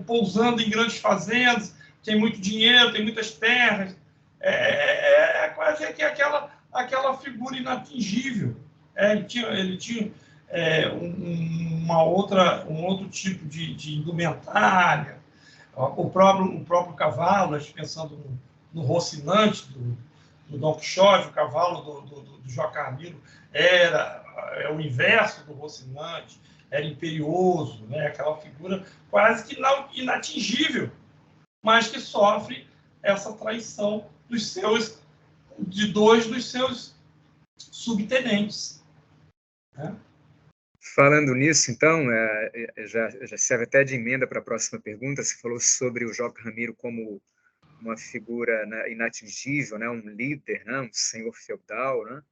pousando em grandes fazendas, tem muito dinheiro, tem muitas terras. É quase que aquela figura inatingível. Ele tinha um outro tipo de indumentária. O próprio cavalo, pensando no Rocinante do Dom Quixote, o cavalo do Joaquim Ramiro é o inverso do Rocinante, era imperioso, né? Aquela figura quase que inatingível, mas que sofre essa traição de 2 dos seus subtenentes. Né? Falando nisso, então, já serve até de emenda para a próxima pergunta. Você falou sobre o Joaquim Ramiro como uma figura, né, inatingível, né, um líder, né, um senhor feudal, né,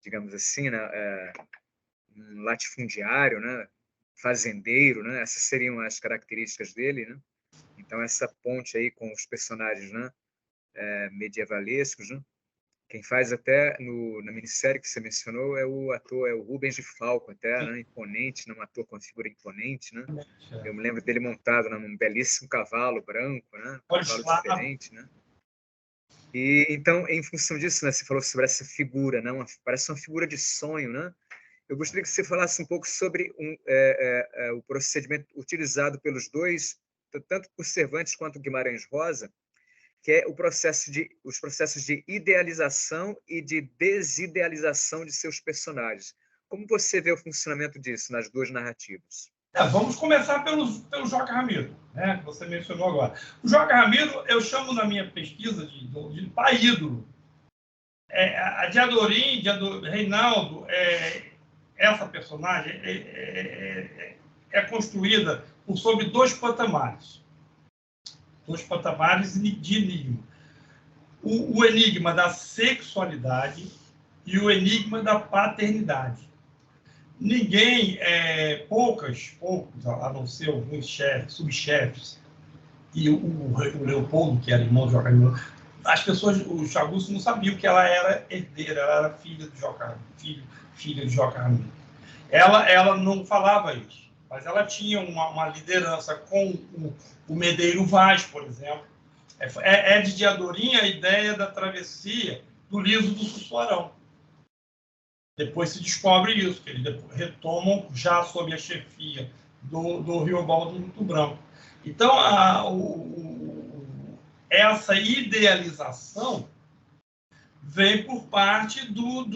digamos assim, né, um latifundiário, né, fazendeiro, né, essas seriam as características dele, né? Então essa ponte aí com os personagens, né, medievalescos, né? Quem faz até na minissérie que você mencionou é o ator, é o Rubens de Falco, até, né, imponente, né, um ator com uma figura imponente, né? Eu me lembro dele montado num belíssimo cavalo branco, né, um cavalo diferente, né? E então, em função disso, né, você falou sobre essa figura, né, parece uma figura de sonho, né? Eu gostaria que você falasse um pouco sobre o procedimento utilizado pelos dois, tanto por Cervantes quanto Guimarães Rosa, que é os processos de idealização e de desidealização de seus personagens. Como você vê o funcionamento disso nas 2 narrativas? Vamos começar pelo Joaquim Ramiro, né, que você mencionou agora. O Joaquim Ramiro, eu chamo na minha pesquisa de pai ídolo. A de Adorim, Reinaldo, essa personagem é construída sobre 2 patamares. 2 patamares de enigma. O enigma da sexualidade e o enigma da paternidade. Ninguém, poucos, a não ser alguns chefes, subchefes, e o Leopoldo, que era irmão de Joaquim Ramiro, as pessoas, os jagunços não sabiam que ela era herdeira, ela era filha de Joaquim Ramiro, filha de Joaquim Ramiro. Ela não falava isso. mas ela tinha uma liderança com o Medeiro Vaz, por exemplo. É de Diadorim a ideia da travessia do liso do Sussuarão. Depois se descobre isso, que eles retomam já sob a chefia do Riobaldo Muito Branco. Então, essa idealização vem por parte do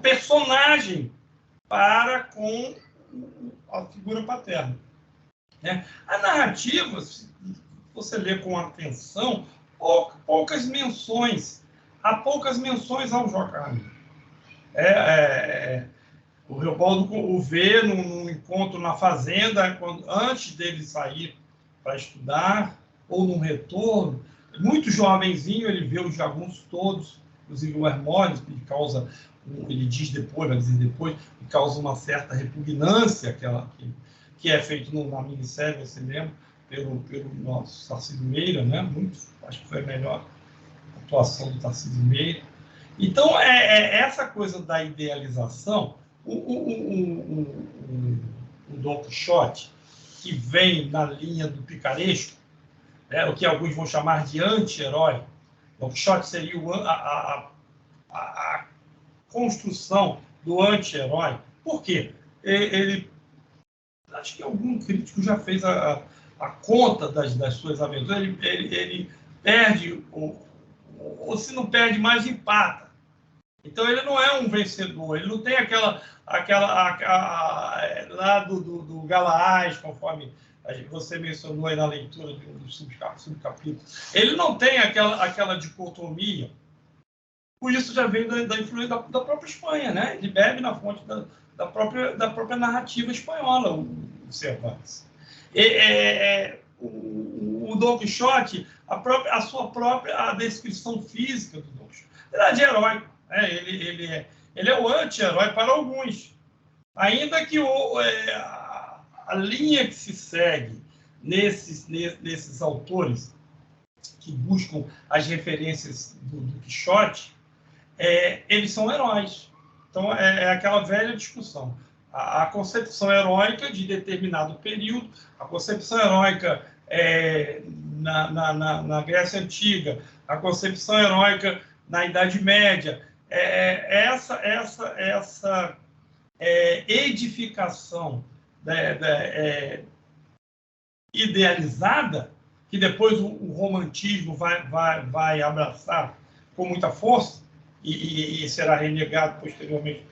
personagem para com a figura paterna. Né? A narrativa, se você lê com atenção, poucas menções. Há poucas menções ao Joca Ramiro. O Riobaldo o vê num encontro na fazenda, antes dele sair para estudar, ou num retorno. Muito jovenzinho, ele vê os jagunços todos, inclusive o Hermógenes, ele diz depois, vai dizer depois, que causa uma certa repugnância, que é feito na minissérie, você lembra, pelo nosso Tarcísio Meira, né? Acho que foi a melhor atuação do Tarcísio Meira. Então, essa coisa da idealização, o Don Quixote, que vem na linha do picaresco, o que alguns vão chamar de anti-herói. Don Quixote seria a construção do anti-herói. Por quê? Acho que algum crítico já fez a conta das suas aventuras. Ele perde, ou se não perde mais, empata. Então, ele não é um vencedor, ele não tem aquela lá do Galaás, conforme você mencionou aí na leitura do subcapítulo. Ele não tem aquela dicotomia. Por isso já vem da influência da própria Espanha, né? Ele bebe na fonte da própria narrativa espanhola, o Cervantes. O Don Quixote, a sua própria descrição física do Don Quixote, ele é de heróico. Ele é o anti-herói para alguns. Ainda que a linha que se segue nesses autores que buscam as referências do Quixote, eles são heróis. Então, é aquela velha discussão. A concepção heróica de determinado período, a concepção heróica na Grécia Antiga, a concepção heróica na Idade Média, essa edificação idealizada, que depois o romantismo vai abraçar com muita força, e será renegado posteriormente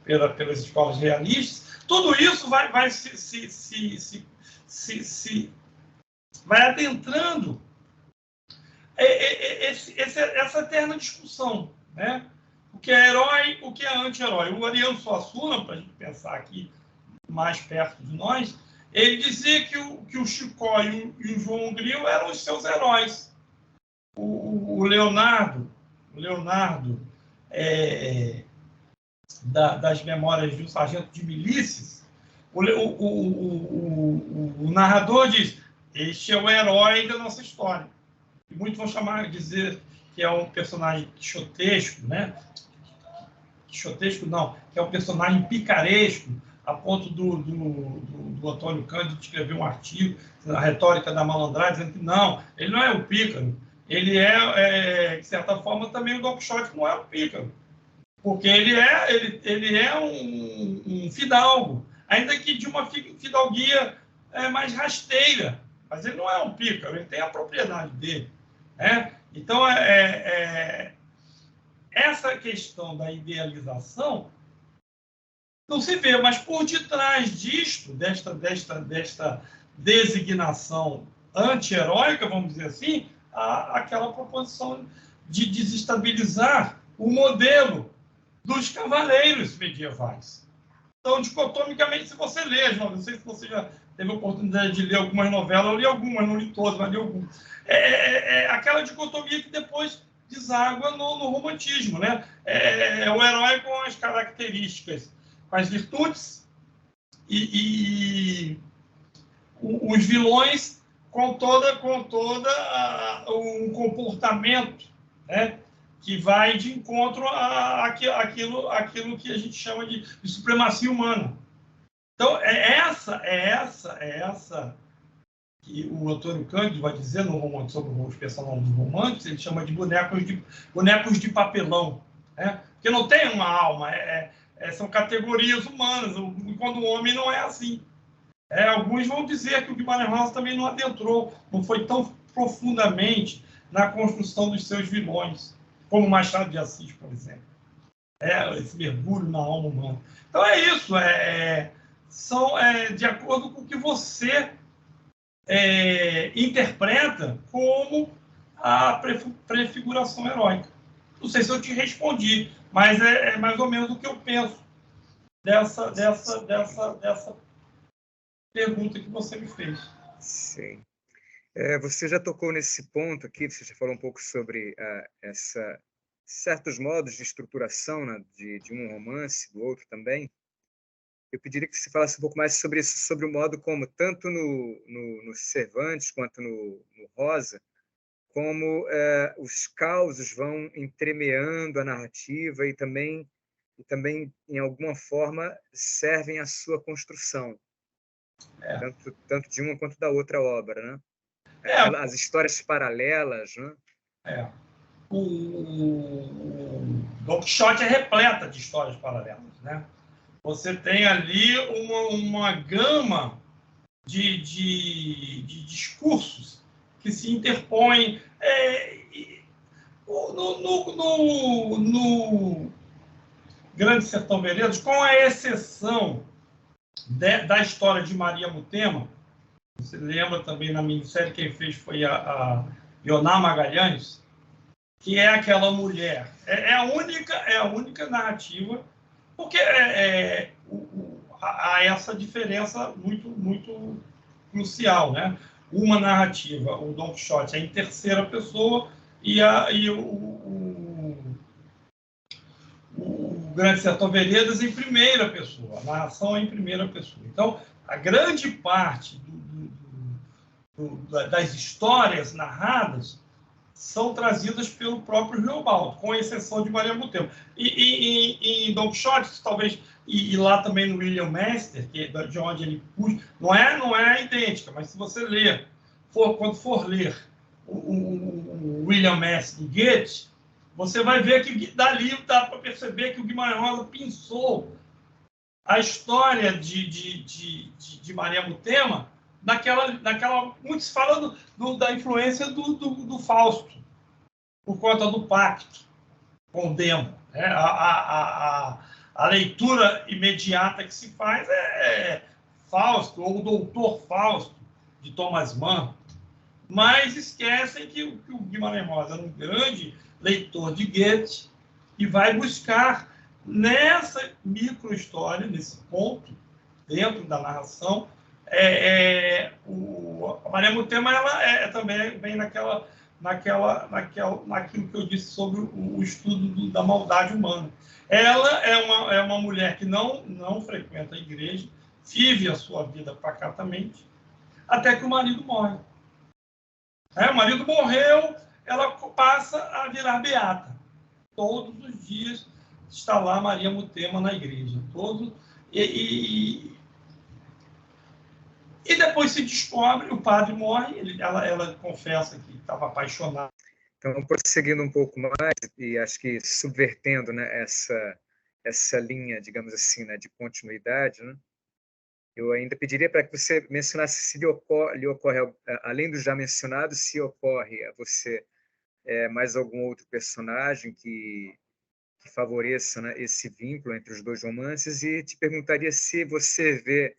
pelas escolas realistas, tudo isso vai vai adentrando essa eterna discussão, né? O que é herói, o que é anti-herói. O Ariano Suassuna, para a gente pensar aqui mais perto de nós, ele dizia que o Chicó e o João Grilo eram os seus heróis. O Leonardo das memórias de um sargento de milícias, o narrador diz: este é o herói da nossa história. E muitos vão dizer que é um personagem quixotesco, né? Quixotesco não, que é um personagem picaresco, a ponto do Antônio Cândido escrever um artigo, a retórica da malandragem, dizendo que não, ele não é um pícaro, ele de certa forma, também o Don Quixote não é um pícaro, porque ele é um fidalgo, ainda que de uma fidalguia mais rasteira, mas ele não é um pícaro, ele tem a propriedade dele. Então, essa questão da idealização não se vê, mas por detrás desta designação anti-heróica, vamos dizer assim, há aquela proposição de desestabilizar o modelo dos cavaleiros medievais. Então, dicotomicamente, se você lê, não sei se você já teve a oportunidade de ler algumas novelas, eu li algumas, não li todas, mas li algumas. Aquela dicotomia que depois deságua no romantismo, né? O herói com as características, com as virtudes, e os vilões com toda um comportamento, né? Que vai de encontro àquilo que a gente chama de supremacia humana. Então, é essa que o Antônio Cândido vai dizer no romance sobre os personagens dos romances, ele chama de bonecos de papelão, né? Porque não tem uma alma, são categorias humanas, quando o homem não é assim. Alguns vão dizer que o Guimarães Rosa também não adentrou, não foi tão profundamente na construção dos seus vilões, como Machado de Assis, por exemplo. Esse mergulho na alma humana. Então é isso, são de acordo com o que você interpreta como a prefiguração heróica. Não sei se eu te respondi, mas é mais ou menos o que eu penso dessa pergunta que você me fez. Sim. Você já tocou nesse ponto aqui, você já falou um pouco sobre certos modos de estruturação, né, de um romance, do outro também. Eu pediria que você falasse um pouco mais sobre isso, sobre o modo como, tanto no Cervantes quanto no Rosa, como os causos vão entremeando a narrativa e também, em alguma forma, servem à sua construção, tanto de uma quanto da outra obra, né? As histórias paralelas, né? O Don Quixote é repleta de histórias paralelas, né? Você tem ali uma gama de discursos que se interpõem no Grande Sertão Veredas, com a exceção da história de Maria Mutema. Você lembra também na minissérie, quem fez foi a Ioná Magalhães, que é aquela mulher. É a única narrativa, porque há essa diferença muito, muito crucial, né? Uma narrativa, o Don Quixote, é em terceira pessoa, e o Grande Sertão Veredas em primeira pessoa. A narração é em primeira pessoa. Então, a grande parte das histórias narradas são trazidas pelo próprio Riobaldo, com exceção de Maria Mutema. E em Don Quixote, talvez, e lá também no William Master, que é de onde ele puxa, não é idêntica, mas se você ler, quando for ler o William Master do Goethe, você vai ver que dali dá para perceber que o Guimarães Rosa pensou a história de Maria Mutema naquela muito se fala da influência do Fausto, por conta do pacto com o Demo. Né? A leitura imediata que se faz é Fausto, ou o Doutor Fausto, de Thomas Mann, mas esquecem que o Guimarães Rosa era um grande leitor de Goethe e vai buscar nessa micro-história, nesse ponto, dentro da narração, a Maria Mutema ela também vem naquilo que eu disse sobre o estudo da maldade humana. Ela é uma mulher que não frequenta a igreja, vive a sua vida pacatamente, até que o marido morre. O marido morreu, ela passa a virar beata. Todos os dias está lá Maria Mutema na igreja. E depois se descobre, o padre morre, ela confessa que estava apaixonada. Então, prosseguindo um pouco mais, e acho que subvertendo, né, essa linha, digamos assim, né, de continuidade, né, eu ainda pediria para que você mencionasse se lhe ocorre, além do já mencionado, se ocorre a você mais algum outro personagem que favoreça, né, esse vínculo entre os dois romances, e te perguntaria se você vê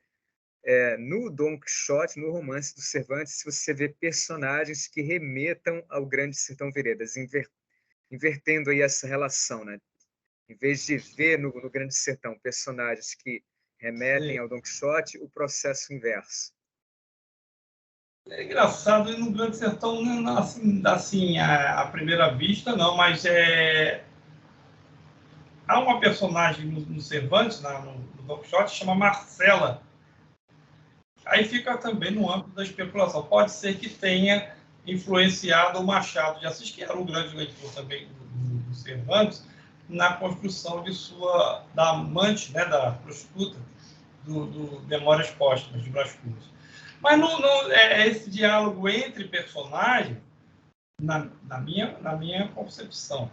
no Don Quixote, no romance do Cervantes, se você vê personagens que remetam ao Grande Sertão Veredas, invertendo aí essa relação, né? Em vez de ver no Grande Sertão personagens que remetem ao Don Quixote, o processo inverso. É engraçado, no Grande Sertão, assim, à primeira vista, não, mas há uma personagem no Cervantes, no Don Quixote, chama Marcela. Aí fica também no âmbito da especulação. Pode ser que tenha influenciado o Machado de Assis, que era um grande leitor também do Cervantes, na construção da amante, né, da prostituta, do Memórias Póstumas, de Brás Cubas. Mas esse diálogo entre personagens, na minha concepção,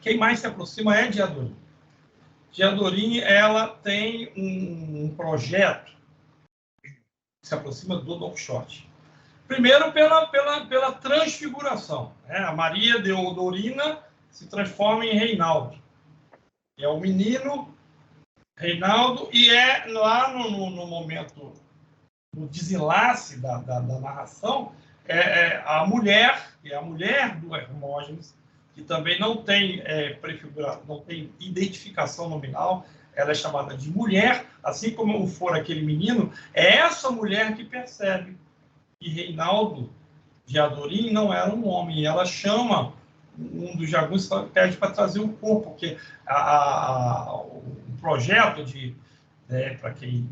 quem mais se aproxima é Diadorim. Diadorim, ela tem um projeto que se aproxima do Don Quixote. Primeiro, pela transfiguração. Né? A Maria Deodorina se transforma em Reinaldo. É o menino Reinaldo, e é lá no momento, no desenlace da narração, a mulher, que é a mulher do Hermógenes, que também não tem prefiguração, não tem identificação nominal, ela é chamada de mulher, assim como for aquele menino, é essa mulher que percebe que Reinaldo de Adorim não era um homem, e ela chama um dos jagunços, pede para trazer o corpo, porque o projeto para quem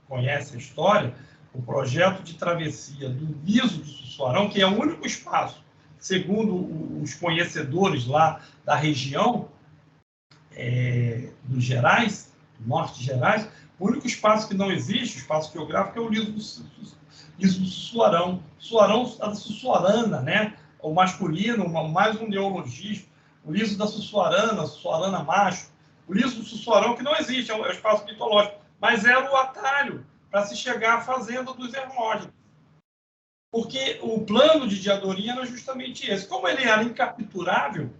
conhece a história, o projeto de travessia do liso do Sussuarão, que é o único espaço, segundo os conhecedores lá da região dos Gerais, do norte de Gerais, o único espaço que não existe, o espaço geográfico, é o liso do Sussuarão. Sussuarão da Sussuarana, né? O masculino, mais um neologismo. O liso da Sussuarana, Sussuarana macho. O liso do Sussuarão, que não existe, é um espaço mitológico, mas era o atalho para se chegar à fazenda dos Hermógenes. Porque o plano de Diadorim era justamente esse. Como ele era incapturável,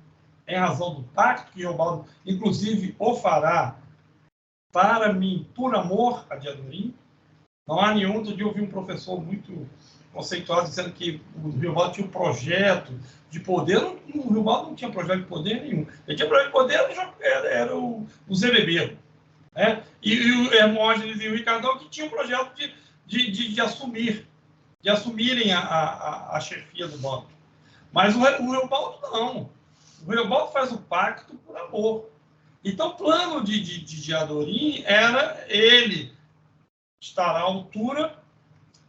em razão do pacto que Reobaldo, inclusive, o fará para mim, por amor a Diadorim, não há nenhum. Outro dia eu ouvi um professor muito conceituado dizendo que o Reobaldo tinha um projeto de poder. O Reobaldo não tinha projeto de poder nenhum. Ele tinha projeto de poder, era o Zé Bebeiro. Né? E o Hermógenes e o Ricardão, que tinham um projeto de assumirem a chefia do bando. Mas o Reobaldo não. O Reobaldo faz o pacto por amor. Então, o plano de Diadorim era ele estar à altura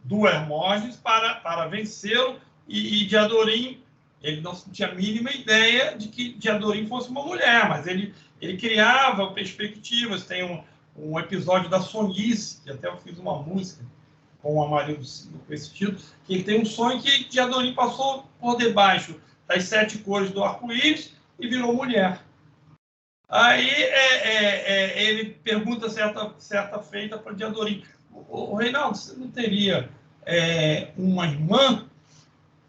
do Hermógenes para vencê-lo, e Diadorim, ele não tinha a mínima ideia de que Diadorim fosse uma mulher, mas ele criava perspectivas. Tem um episódio da Sonhice, que até eu fiz uma música com a Maria com esse título, que ele tem um sonho que Diadorim passou por debaixo das 7 cores do arco-íris e virou mulher. Aí ele pergunta certa feita para Diadorim: o Reinaldo, você não teria uma irmã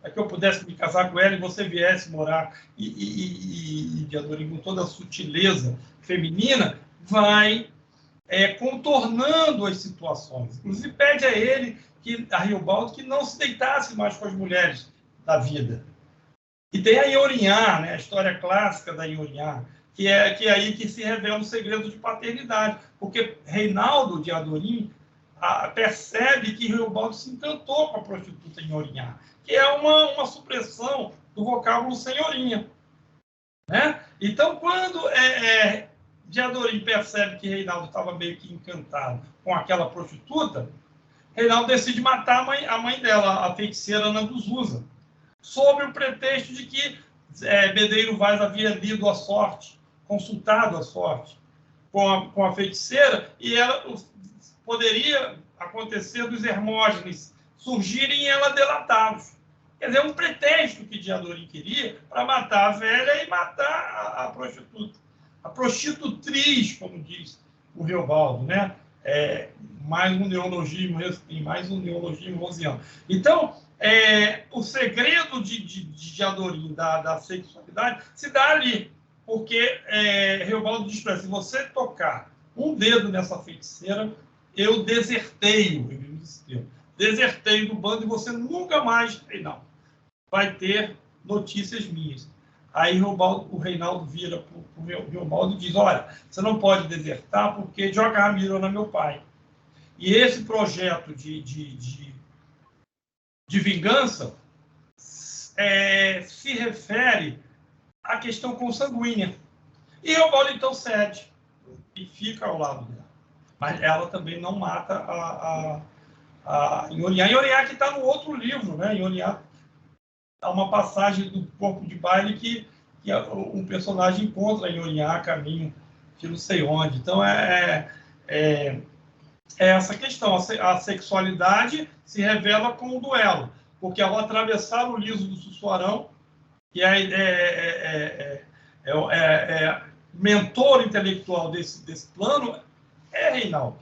para que eu pudesse me casar com ela e você viesse morar? E Diadorim, com toda a sutileza feminina, vai contornando as situações. Inclusive pede a ele, a Reobaldo, que não se deitasse mais com as mulheres da vida. E tem a Iorinhá, né, a história clássica da Iorinhá, que é aí que se revela o segredo de paternidade, porque Reinaldo de Adorim percebe que Reobaldo se encantou com a prostituta Iorinhá, que é uma supressão do vocábulo senhorinha. Né? Então, quando Diadorim percebe que Reinaldo estava meio que encantado com aquela prostituta, Reinaldo decide matar a mãe dela, a feiticeira Ana Duzusa, sob o pretexto de que Bedeiro Vaz havia lido a sorte, consultado a sorte com a feiticeira, e ela poderia acontecer dos Hermógenes surgirem e ela delatá-los. Quer dizer, um pretexto que Diadorim queria para matar a velha e matar a prostituta. A prostitutriz, como diz o Reobaldo, né? Mais um neologismo rosiano. Então, o segredo de Diadorim da sexualidade se dá ali, porque Reobaldo diz para ele: se você tocar um dedo nessa feiticeira, eu desertei do bando e você nunca mais, não, vai ter notícias minhas. Aí o Reinaldo vira para o Reobaldo e diz: olha, você não pode desertar porque joga Ramiro na meu pai. E esse projeto de vingança se refere à questão consanguínea. E Reobaldo então cede e fica ao lado dela. Mas ela também não mata a Iorinhá. Iorinhá que está no outro livro, né? Iorinhá, há uma passagem do Corpo de Baile que um personagem encontra Iorinhá a caminho de não sei onde. Então, é essa questão. A sexualidade se revela com o duelo, porque ao atravessar o liso do Sussuarão, que mentor intelectual desse plano, é Reinaldo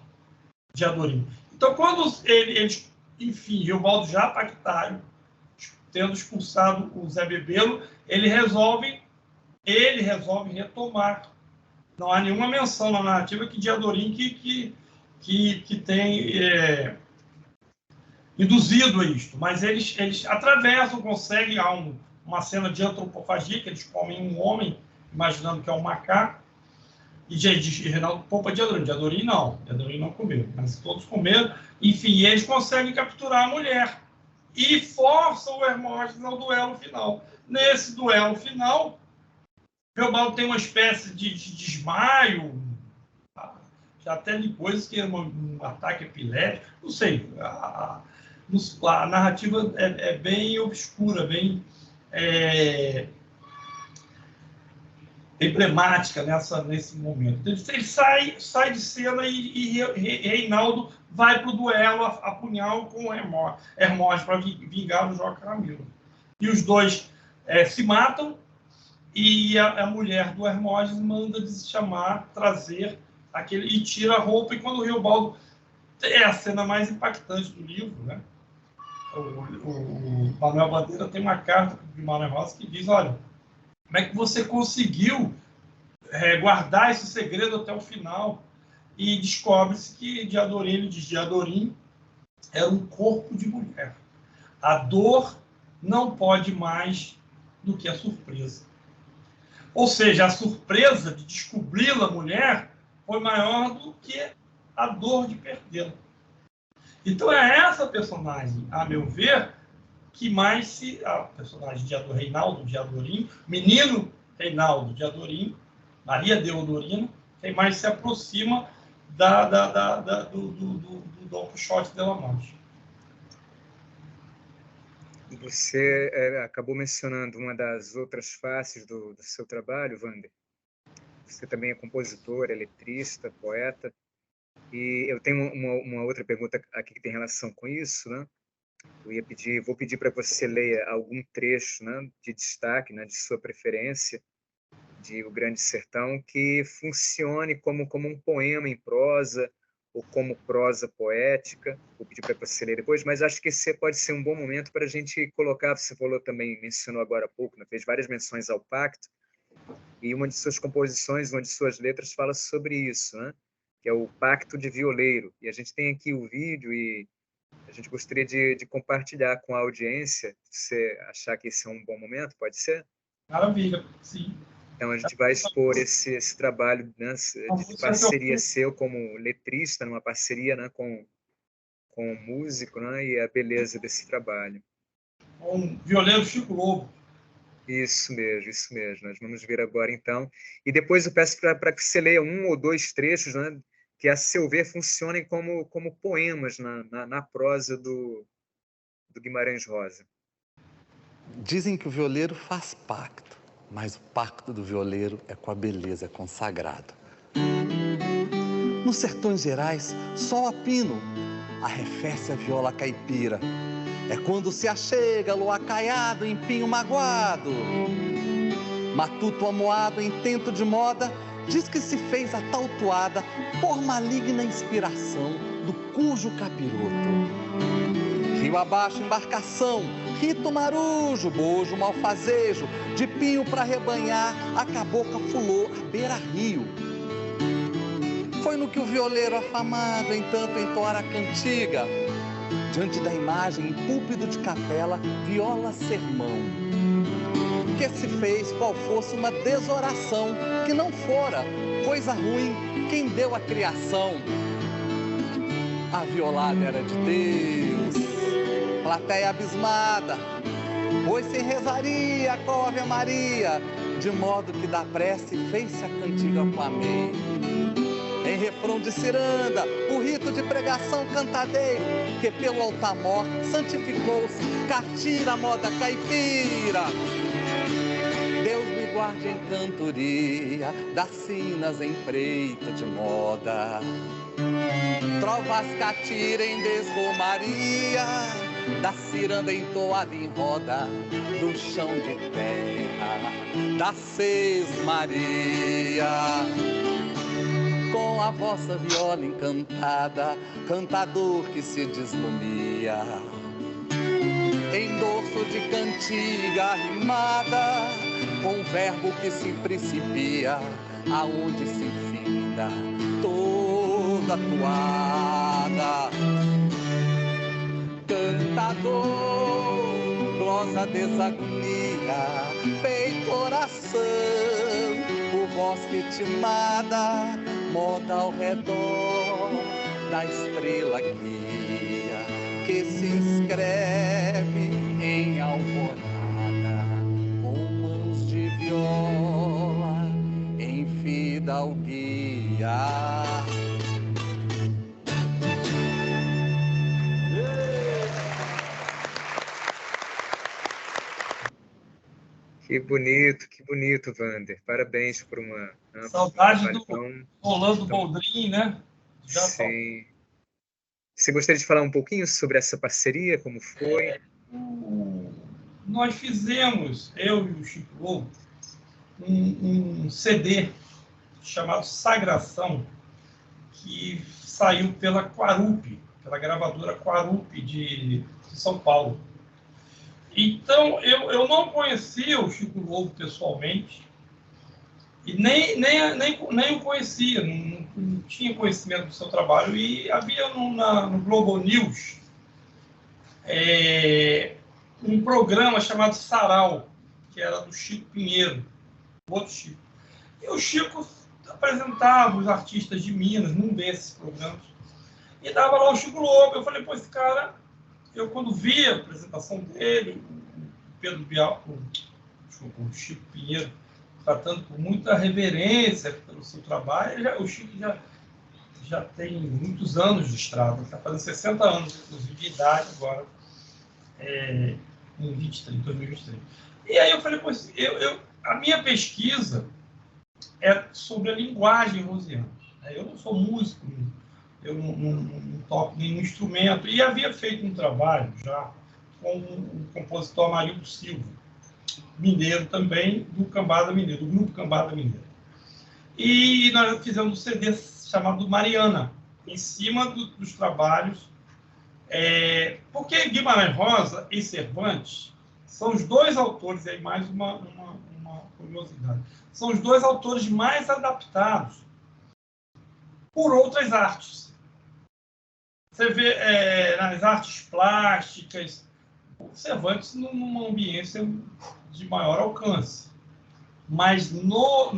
de Adorim. Então, quando eles, enfim, Riobaldo já pactário, tendo expulsado o Zé Bebelo, ele resolve retomar. Não há nenhuma menção na narrativa de Adorim que tem induzido a isto, mas eles atravessam, conseguem, há uma cena de antropofagia, que eles comem um homem, imaginando que é um macaco, e Reinaldo poupa de Adorim não comeu, mas todos comeram, enfim, eles conseguem capturar a mulher, e forçam o Hermógenes ao duelo final. Nesse duelo final, Riobaldo tem uma espécie de desmaio, já até de coisas que é um ataque epilético, não sei, a narrativa é bem obscura, bem emblemática nesse momento. Ele sai de cena e Reinaldo vai para o duelo a punhal com Hermógenes para vingar o João Caramilo. E os dois se matam, e a mulher do Hermógenes manda chamar, trazer e tira a roupa, e quando o Riobaldo... É a cena mais impactante do livro, né? O Manuel Bandeira tem uma carta de Manuel Rosa que diz: olha, como é que você conseguiu guardar esse segredo até o final? E descobre-se que de Adorim era um corpo de mulher. A dor não pode mais do que a surpresa. Ou seja, a surpresa de descobri-la mulher foi maior do que a dor de perdê-la. Então é essa personagem, a meu ver, que mais a personagem de Reinaldo de Adorim, menino Reinaldo de Adorim, Maria Deodorina, quem mais se aproxima do Dom Quixote de La Mancha. Você acabou mencionando uma das outras faces do seu trabalho, Wander. Você também é compositor, é letrista, poeta. E eu tenho uma outra pergunta aqui que tem relação com isso, né? Vou pedir para que você leia algum trecho, né, de destaque, né, de sua preferência, de O Grande Sertão, que funcione como um poema em prosa ou como prosa poética. Vou pedir para você ler depois, mas acho que esse pode ser um bom momento para a gente colocar. Você falou também, mencionou agora há pouco, né, fez várias menções ao pacto, e uma de suas composições, uma de suas letras fala sobre isso, né? Que é o Pacto de Violeiro. E a gente tem aqui o vídeo e a gente gostaria de compartilhar com a audiência. Se você achar que esse é um bom momento, pode ser? Maravilha, sim. Então, a gente vai expor esse trabalho, né, de parceria seu como letrista, numa parceria, né, com um músico, né, e a beleza desse trabalho. Com o violeiro Chico Lobo. Isso mesmo. Nós vamos ver agora, então. E depois eu peço para que você leia um ou dois trechos, né, que, a seu ver, funcionem como poemas na prosa do Guimarães Rosa. Dizem que o violeiro faz pacto, mas o pacto do violeiro é com a beleza, é consagrado. Nos sertões gerais, sol a pino, arrefece a viola caipira. É quando se achega luar caiado em pinho magoado. Matuto amoado em tento de moda, diz que se fez a tal toada por maligna inspiração do cujo capiroto. Rio abaixo, embarcação, rito marujo, bojo, malfazejo, de pinho pra rebanhar, a cabocla fulou a beira-rio. Foi no que o violeiro afamado, entanto, entoara a cantiga, diante da imagem, em púlpito de capela, viola sermão. Que se fez qual fosse uma desoração, que não fora coisa ruim quem deu a criação. A violada era de Deus, plateia abismada, pois se rezaria com Ave Maria, de modo que da prece fez-se a cantiga clamei. Em refrão de ciranda, o rito de pregação cantadeiro, que pelo altar-mor santificou-se, catira a moda caipira. Deus me guarde em cantoria, das sinas em preito de moda. Trovas catira em desromaria, da ciranda entoada em roda, do chão de terra, da sesmaria. Com a vossa viola encantada, cantador que se deslumia, em dorso de cantiga rimada, com verbo que se principia, aonde se finda toda toada. Cantador, glosa desagonia, peito oração, por voz ritmada, moda ao redor da estrela guia, que se inscreve em alvorada, com mãos de viola em fidalguia. Que bonito, Wander. Parabéns por uma... Saudade do Rolando Boldrin, né? Já sim. Você gostaria de falar um pouquinho sobre essa parceria, como foi? Nós fizemos, eu e o Chico Lobo, um CD chamado Sagração, que saiu pela Quarup, pela gravadora Quarup de São Paulo. Então, eu não conhecia o Chico Lobo pessoalmente, e nem o conhecia, não tinha conhecimento do seu trabalho. E havia no Globo News um programa chamado Sarau, que era do Chico Pinheiro, outro Chico. E o Chico apresentava os artistas de Minas num desses programas, e dava lá o Chico Lobo. Eu falei, pô, esse cara... Eu, quando vi a apresentação dele, o Pedro Bial, o Chico Pinheiro, tratando com muita reverência pelo seu trabalho, o Chico já tem muitos anos de estrada, está fazendo 60 anos, inclusive, de idade agora, em 2023. E aí eu falei, pô, a minha pesquisa é sobre a linguagem rosiana. Eu não sou músico, eu não toco nenhum instrumento, e havia feito um trabalho já com o compositor Amarildo Silva, mineiro também, do Cambada Mineiro, do grupo Cambada Mineiro. E nós fizemos um CD chamado Mariana, em cima dos trabalhos, porque Guimarães Rosa e Cervantes são os dois autores, aí mais uma curiosidade, são os dois autores mais adaptados por outras artes. Você vê nas artes plásticas, Cervantes numa ambiência de maior alcance. Mas no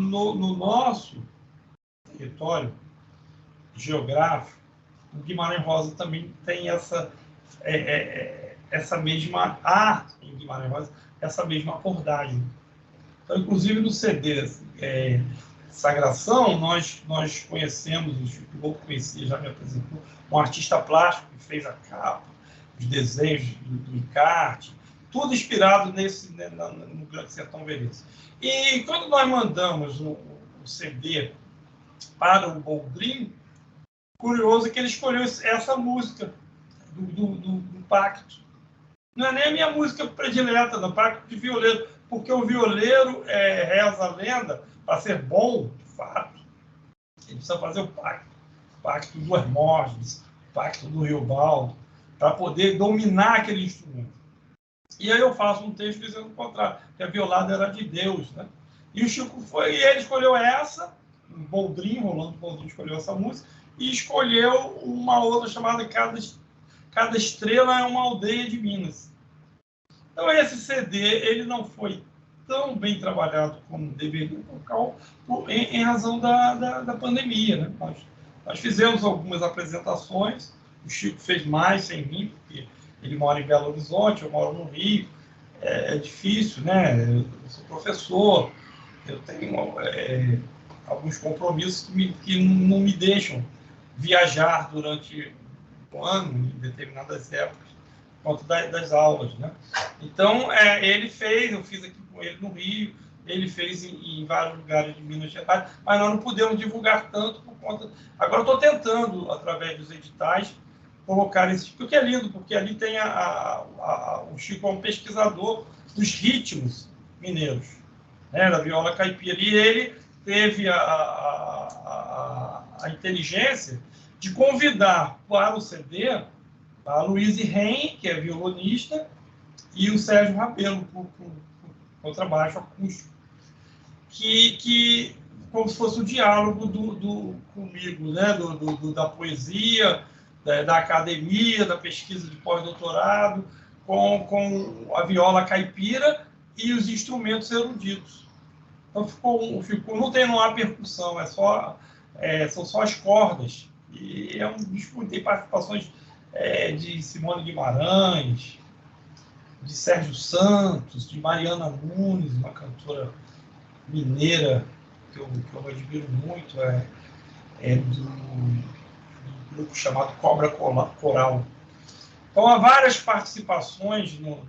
nosso território geográfico, o Guimarães Rosa também tem essa mesma arte em Guimarães Rosa, essa mesma abordagem. Então, inclusive no CD Sagração, nós conhecemos, o Chico Lobo conhecia, já me apresentou, um artista plástico que fez a capa, os desenhos do encarte, tudo inspirado no Grande Sertão Veredas. E quando nós mandamos o CD para o Boldrin, curioso que ele escolheu essa música do Pacto. Não é nem a minha música predileta, não, Pacto de Violeiro, porque o violeiro reza a lenda, para ser bom, de fato, ele precisa fazer o pacto do Hermógenes, o pacto do Riobaldo, para poder dominar aquele instrumento. E aí eu faço um texto dizendo o contrário, que a violada era de Deus, né? E o Chico foi, e ele escolheu essa, o Boldrin, Rolando Boldrin escolheu essa música, e escolheu uma outra chamada Cada Estrela é uma Aldeia de Minas. Então esse CD, ele não foi tão bem trabalhado como deveria, em razão da pandemia, né? Nós fizemos algumas apresentações, o Chico fez mais sem mim, porque ele mora em Belo Horizonte, eu moro no Rio, é difícil, né? Eu sou professor, eu tenho alguns compromissos que não me deixam viajar durante o ano, em determinadas épocas, quanto das aulas, né? Então, ele fez, eu fiz aqui com ele no Rio, ele fez em vários lugares de Minas Gerais, mas nós não pudemos divulgar tanto por conta... Agora estou tentando, através dos editais, colocar esse... O que é lindo, porque ali tem o Chico é um pesquisador dos ritmos mineiros, né, da viola caipira, e ele teve a inteligência de convidar para o CD a Luíse Ren, que é violonista, e o Sérgio Rabelo, por contrabaixo acústico, que como se fosse o diálogo comigo, né? Da poesia, da academia, da pesquisa de pós-doutorado, com a viola caipira e os instrumentos eruditos. Então não há percussão, são só as cordas. E é um disco que tem participações de Simone Guimarães, de Sérgio Santos, de Mariana Nunes, uma cantora mineira que eu admiro muito, do grupo chamado Cobra Coral. Então, há várias participações no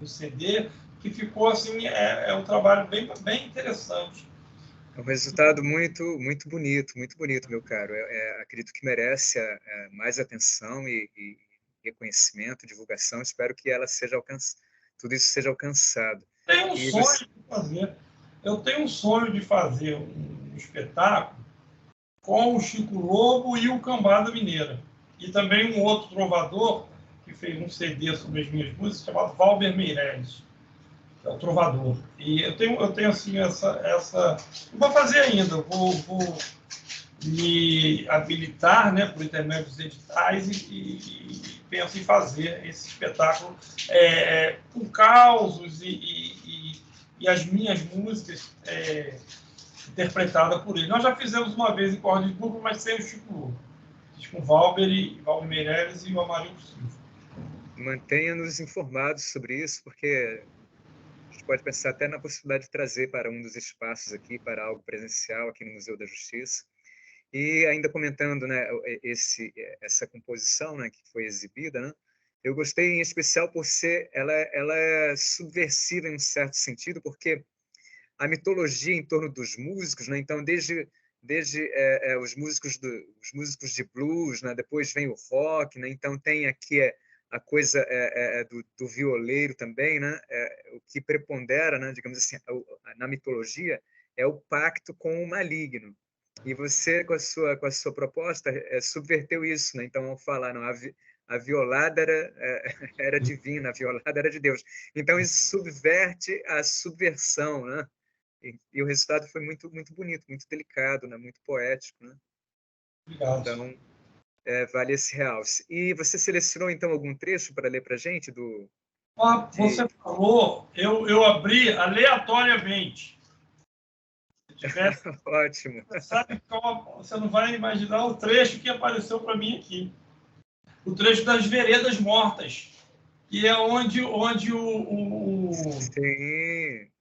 CD, que ficou assim, um trabalho bem interessante. É um resultado muito bonito, meu caro. Acredito que merece mais atenção e reconhecimento, divulgação. Espero que tudo isso seja alcançado. Eu tenho um sonho de fazer um espetáculo com o Chico Lobo e o Cambada Mineira. E também um outro trovador que fez um CD sobre as minhas músicas, chamado Valber Meirelles, que é o trovador. E eu tenho assim, essa... Eu vou fazer ainda, vou me habilitar, né, por intermédio dos editais e penso em fazer esse espetáculo com causos e as minhas músicas interpretadas por ele. Nós já fizemos uma vez em corda de dupla, mas sem o Chico Lobo. Fiz com o Valber Meirelles e o Amarildo Silva. Mantenha-nos informados sobre isso, porque a gente pode pensar até na possibilidade de trazer para um dos espaços aqui, para algo presencial aqui no Museu da Justiça. E ainda comentando, né, essa composição, né, que foi exibida, né, eu gostei em especial por ela é subversiva em um certo sentido, porque a mitologia em torno dos músicos, né, então desde os músicos de blues, né, depois vem o rock, né, então tem aqui a coisa do violeiro também, né, o que prepondera, né, digamos assim, na mitologia é o pacto com o maligno. E você, com a sua proposta, subverteu isso, né? Então, ao falar, não, a violada era divina, a violada era de Deus. Então, isso subverte a subversão, né? E o resultado foi muito bonito, muito delicado, né? Muito poético, né? Obrigado. Então, vale esse realce. E você selecionou, então, algum trecho para ler para a gente? Você falou, eu abri aleatoriamente. Ótimo. Sabe você não vai imaginar o trecho que apareceu para mim aqui. O trecho das Veredas Mortas, que é onde o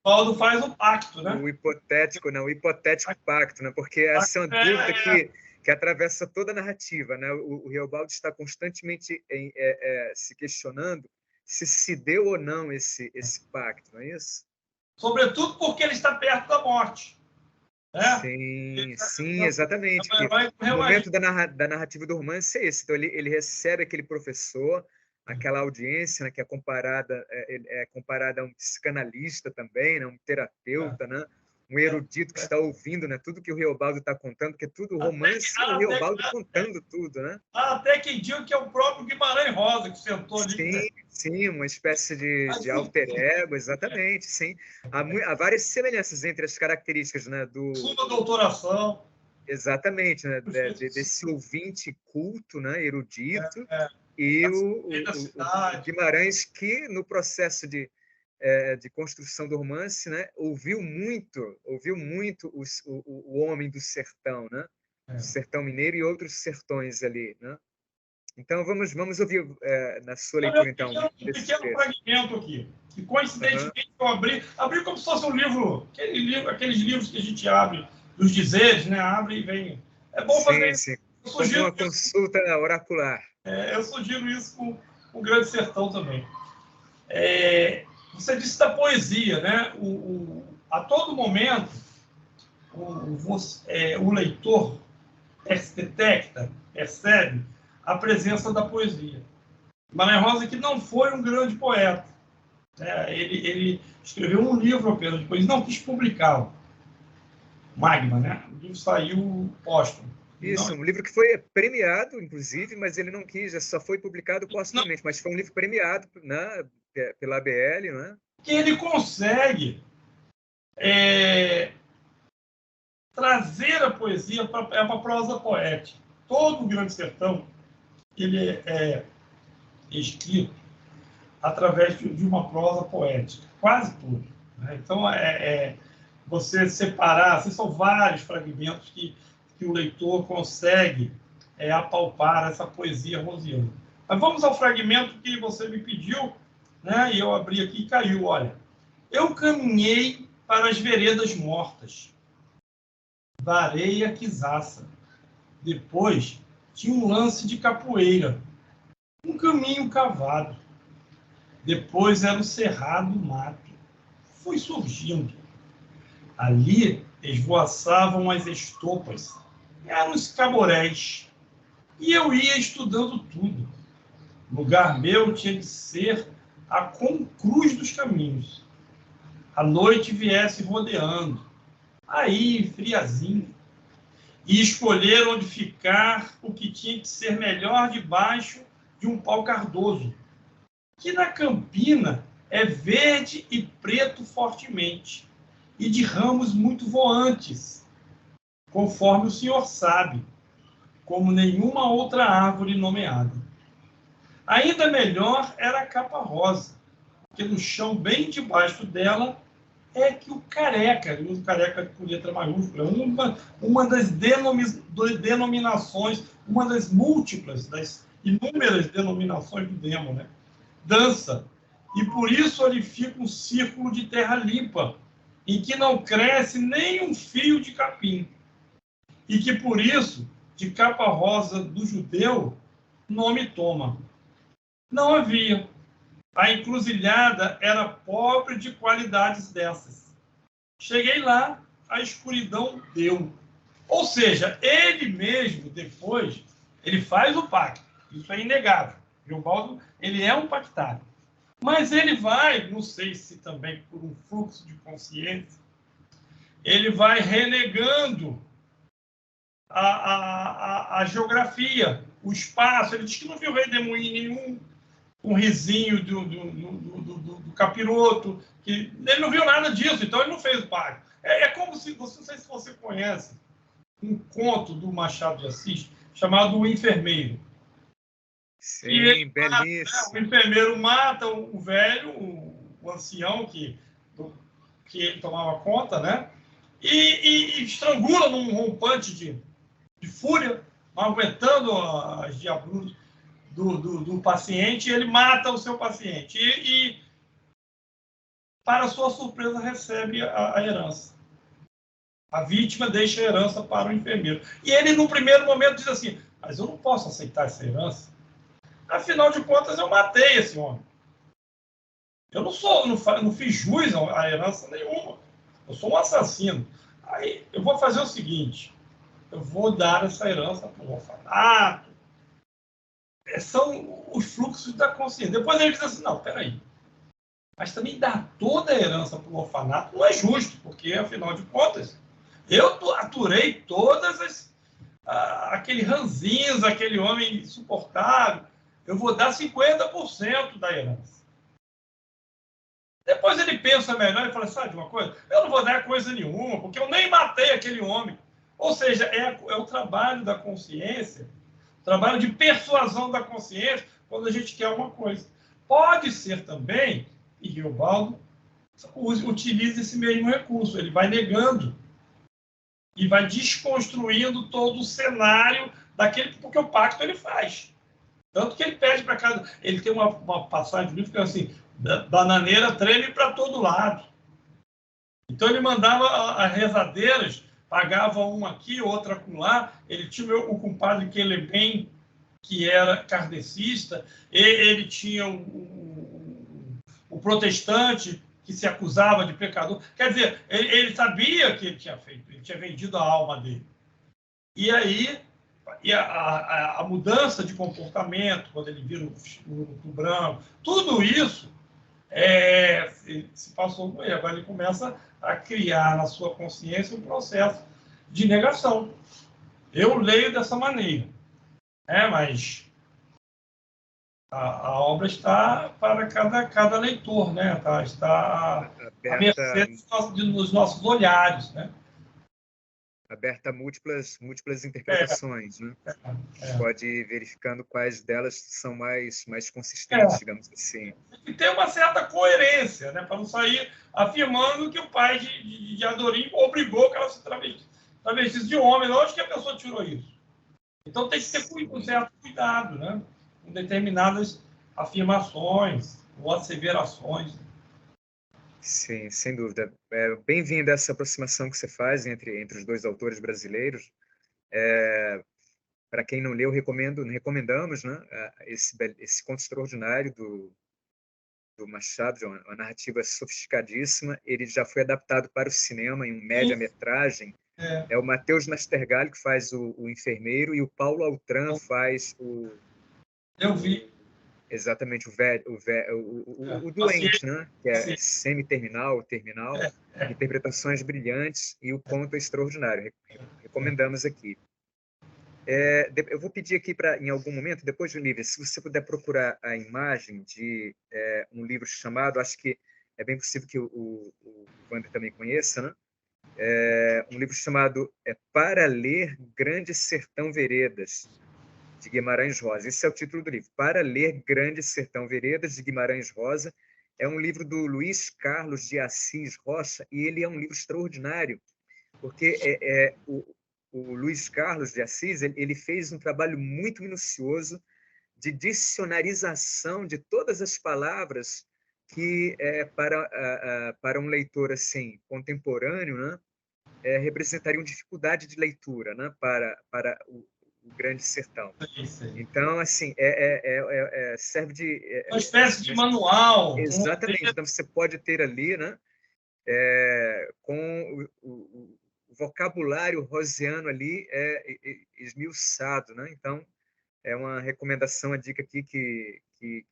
Paulo faz o pacto, né? O hipotético pacto, né? Porque essa é uma dúvida que atravessa toda a narrativa, né? O Reobaldo está constantemente se questionando se deu ou não esse pacto, não é isso? Sobretudo porque ele está perto da morte. Sim, exatamente. O momento da narrativa do romance é esse. Então, ele recebe aquele professor, aquela audiência, né, que é comparada a um psicanalista também, né, um terapeuta, né, um erudito que está ouvindo, né, tudo que o Reobaldo está contando, porque tudo romance é o Reobaldo contando tudo, né? Até quem diga que é o próprio Guimarães Rosa que sentou ali. Sim, uma espécie de alter ego, exatamente, sim. Há várias semelhanças entre as características, né, Sua doutoração. Exatamente, né, desse ouvinte culto, né, erudito, e o Guimarães, que no processo de construção do romance, né, ouviu muito o homem do sertão, né, do sertão mineiro e outros sertões ali, né? Então vamos ouvir na sua leitura então um pequeno fragmento aqui, que coincidentemente eu abri como se fosse um livro, aqueles livros que a gente abre dos dizeres, né, abre e vem. É bom fazer isso. Como uma consulta oracular. Eu sugiro isso com o Grande Sertão também. Você disse da poesia, né? a todo momento, o leitor detecta, percebe a presença da poesia. Guimarães Rosa, que não foi um grande poeta, né? Ele escreveu um livro apenas de poesia, não quis publicá-lo. Magma, né? O livro saiu póstumo. Isso, um livro que foi premiado, inclusive, mas ele não quis, só foi publicado póstumamente, mas foi um livro premiado, né, pela ABL, né? Que ele consegue trazer a poesia para uma prosa poética. Todo o Grande Sertão ele é escrito através de uma prosa poética, quase tudo, né? Então, você separar, assim, são vários fragmentos que o leitor consegue apalpar essa poesia rosiana. Mas vamos ao fragmento que você me pediu, né? E eu abri aqui e caiu, olha. Eu caminhei para as veredas mortas, varei a quizaça. Depois tinha um lance de capoeira, um caminho cavado. Depois era o cerrado mato. Fui surgindo. Ali esvoaçavam as estopas, eram os caborés. E eu ia estudando tudo. Lugar meu tinha de ser a concruz dos caminhos. A noite viesse rodeando, aí friazinho, e escolher onde ficar o que tinha que ser melhor debaixo de um pau cardoso, que na campina é verde e preto fortemente, e de ramos muito voantes, conforme o senhor sabe, como nenhuma outra árvore nomeada. Ainda melhor era a capa rosa, porque no chão bem debaixo dela é que o careca, eu uso careca com letra maiúscula, uma das denominações, uma das múltiplas, das inúmeras denominações do demo, né? Dança. E por isso ali fica um círculo de terra limpa, em que não cresce nem um fio de capim. E que por isso, de capa rosa do judeu, nome toma. Não havia. A encruzilhada era pobre de qualidades dessas. Cheguei lá, a escuridão deu. Ou seja, ele mesmo, depois, ele faz o pacto. Isso é inegável. Gilbaldo, ele é um pactário. Mas ele vai, não sei se também por um fluxo de consciência, ele vai renegando a geografia, o espaço. Ele diz que não viu redemoinho nenhum, um risinho do capiroto, que ele não viu nada disso, então ele não fez o pacto. É como se, não sei se você conhece, um conto do Machado de Assis chamado O Enfermeiro. Sim, belíssimo. O enfermeiro mata o velho, o ancião que ele tomava conta, né? E estrangula num rompante de fúria, aguentando as diabruras do paciente, e ele mata o seu paciente. E para sua surpresa, recebe a herança. A vítima deixa a herança para o enfermeiro. E ele, no primeiro momento, diz assim, mas eu não posso aceitar essa herança. Afinal de contas, eu matei esse homem. Eu não fiz jus a herança nenhuma. Eu sou um assassino. Aí eu vou fazer o seguinte, eu vou dar essa herança para o orfanato. São os fluxos da consciência. Depois ele diz assim, não, peraí. Mas também dar toda a herança para o orfanato não é justo, porque, afinal de contas, eu aturei todas aquele ranzinhos, aquele homem insuportável. Eu vou dar 50% da herança. Depois ele pensa melhor e fala, sabe de uma coisa? Eu não vou dar coisa nenhuma, porque eu nem matei aquele homem. Ou seja, é o trabalho da consciência, o trabalho de persuasão da consciência, quando a gente quer uma coisa. Pode ser também, e Gilbaldo utiliza esse mesmo recurso, ele vai negando e vai desconstruindo todo o cenário daquele, porque o pacto ele faz. Tanto que ele pede para cada... Ele tem uma passagem do livro que é assim, bananeira treme para todo lado. Então ele mandava as rezadeiras, pagava uma aqui, outra lá. Ele tinha o compadre Quelebem, que era kardecista, ele tinha o protestante, que se acusava de pecador. Quer dizer, ele sabia que ele tinha feito, ele tinha vendido a alma dele. E aí, a mudança de comportamento, quando ele vira o branco, tudo isso se passou com ele. Agora ele começa a criar na sua consciência um processo de negação. Eu leio dessa maneira, mas a obra está para cada leitor, né? Está à mercê dos nossos olhares, né? Aberta a múltiplas interpretações, né? Pode ir verificando quais delas são mais consistentes, digamos assim. E tem uma certa coerência, né? Para não sair afirmando que o pai de Adorim obrigou que ela se travestisse de homem. Não, onde que a pessoa tirou isso? Então tem que ter um certo cuidado, né? Com determinadas afirmações ou asseverações. Sim, sem dúvida. Bem-vinda essa aproximação que você faz entre os dois autores brasileiros. Para quem não leu, recomendamos, né, esse conto extraordinário do Machado, uma narrativa sofisticadíssima. Ele já foi adaptado para o cinema em média-metragem. É o Matheus Nastergalli que faz o enfermeiro e o Paulo Altran faz o... Eu vi. Exatamente, o doente, né? Que é semi-terminal, terminal. Interpretações brilhantes e o conto é extraordinário. Recomendamos aqui. Eu vou pedir aqui para, em algum momento, depois do livro, se você puder procurar a imagem de um livro chamado, acho que é bem possível que o Wander também conheça, né? Um livro chamado Para Ler Grande Sertão Veredas, de Guimarães Rosa. Esse é o título do livro, Para Ler Grande Sertão Veredas, de Guimarães Rosa. É um livro do Luiz Carlos de Assis Rocha, e ele é um livro extraordinário, porque o Luiz Carlos de Assis ele fez um trabalho muito minucioso de dicionarização de todas as palavras que, para um leitor assim, contemporâneo, né, representariam dificuldade de leitura, né, para o Grande Sertão. Então, assim, serve de... uma espécie de manual. Exatamente. Então, você pode ter ali, né, com o vocabulário rosiano ali esmiuçado, né? Então, é uma recomendação, a dica aqui que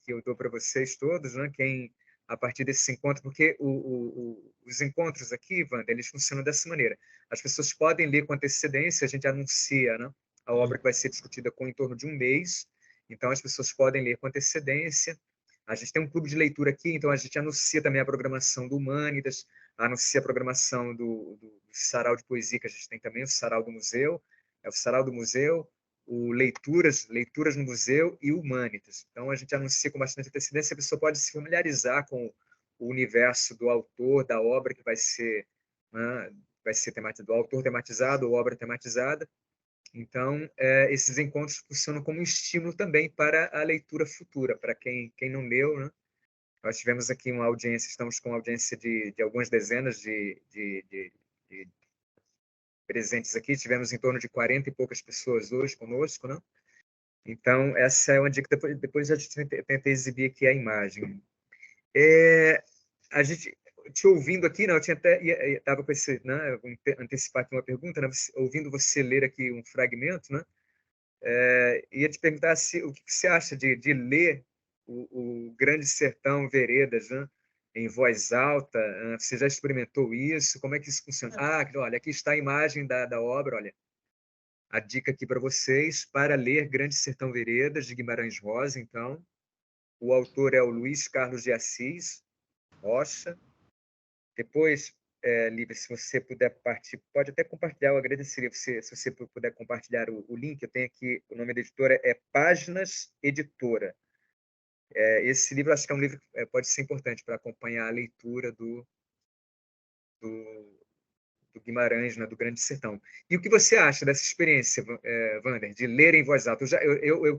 eu dou para vocês todos, né? Quem, a partir desse encontro, porque os encontros aqui, Wander, eles funcionam dessa maneira. As pessoas podem ler com antecedência, a gente anuncia, né, a obra que vai ser discutida com em torno de um mês, então as pessoas podem ler com antecedência. A gente tem um clube de leitura aqui, então a gente anuncia também a programação do Humanitas, anuncia a programação do Sarau de Poesia, que a gente tem também, o Sarau do Museu, o Sarau do Museu, o Leituras no Museu e o Humanitas. Então, a gente anuncia com bastante antecedência, a pessoa pode se familiarizar com o universo do autor, da obra que vai ser, né, do autor tematizado ou obra tematizada. Então, esses encontros funcionam como um estímulo também para a leitura futura, para quem não leu, né? Nós tivemos aqui uma audiência, estamos com uma audiência de algumas dezenas de presentes aqui, tivemos em torno de 40 e poucas pessoas hoje conosco, né? Então, essa é uma dica, depois a gente tenta exibir aqui a imagem. A gente, te ouvindo aqui, né, eu tinha até estava com esse, né, vou antecipar aqui uma pergunta, né, ouvindo você ler aqui um fragmento, né, ia te perguntar o que você acha de ler o Grande Sertão Veredas, né, em voz alta. Você já experimentou isso? Como é que isso funciona? Olha, aqui está a imagem da obra, olha. A dica aqui para vocês, para ler Grande Sertão Veredas, de Guimarães Rosa, então. O autor é o Luiz Carlos de Assis Rocha. Depois, Lívia, se você puder partir, pode até compartilhar, eu agradeceria se você puder compartilhar o link. Eu tenho aqui, o nome da editora é Páginas Editora. Esse livro, acho que é um livro que pode ser importante para acompanhar a leitura do Guimarães, né, do Grande Sertão. E o que você acha dessa experiência, Wander, de ler em voz alta?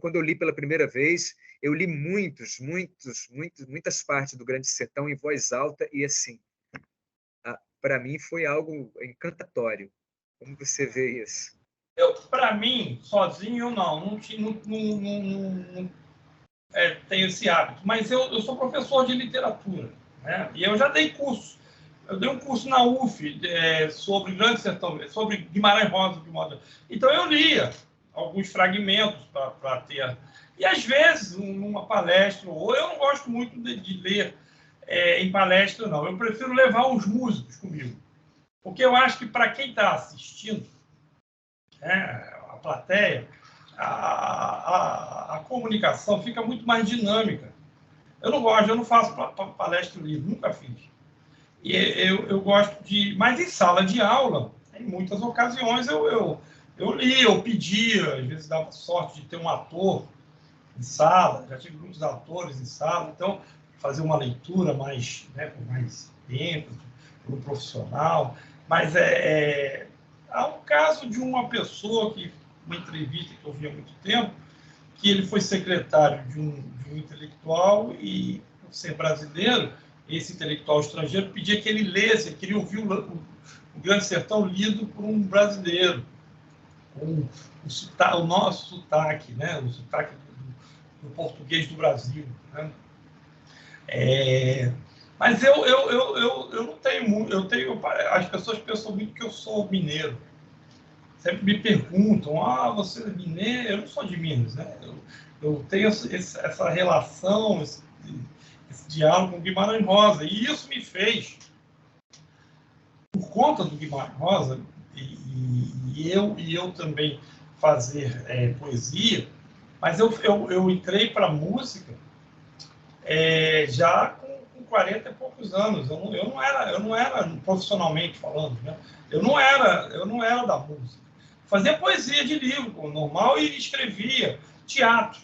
Quando eu li pela primeira vez, eu li muitas partes do Grande Sertão em voz alta e, assim, para mim foi algo encantatório. Como você vê isso? Para mim, sozinho, eu não tenho esse hábito. Mas eu sou professor de literatura, né? E eu já dei curso. Eu dei um curso na UF sobre Grande Sertão, sobre Guimarães Rosa, de modo. Então eu lia alguns fragmentos para ter. E às vezes, numa palestra, ou eu não gosto muito de ler em palestra, não. Eu prefiro levar os músicos comigo. Porque eu acho que para quem está assistindo, a plateia, a comunicação fica muito mais dinâmica. Eu não gosto, eu não faço palestra livre, nunca fiz. E eu gosto de... Mas em sala de aula, em muitas ocasiões, eu lia, eu pedia, às vezes dava sorte de ter um ator em sala, já tive muitos atores em sala, então fazer uma leitura mais, com mais tempo, por um profissional. Mas há um caso de uma pessoa, uma entrevista que eu vi há muito tempo, que ele foi secretário de um intelectual e, por ser brasileiro, esse intelectual estrangeiro pedia que ele lesse, ele queria ouvir o Grande Sertão lido por um brasileiro, com o nosso sotaque, né? O sotaque do português do Brasil. Né? Mas eu não tenho muito, as pessoas pensam muito que eu sou mineiro. Sempre me perguntam, você é mineiro? Eu não sou de Minas, né? Eu tenho essa relação, esse diálogo com o Guimarães Rosa, e isso me fez, por conta do Guimarães Rosa, e eu também fazer poesia, mas eu entrei para a música já com 40 e poucos anos. Eu não era profissionalmente falando, né? Eu não era da música. Fazia poesia de livro, normal, e escrevia teatro.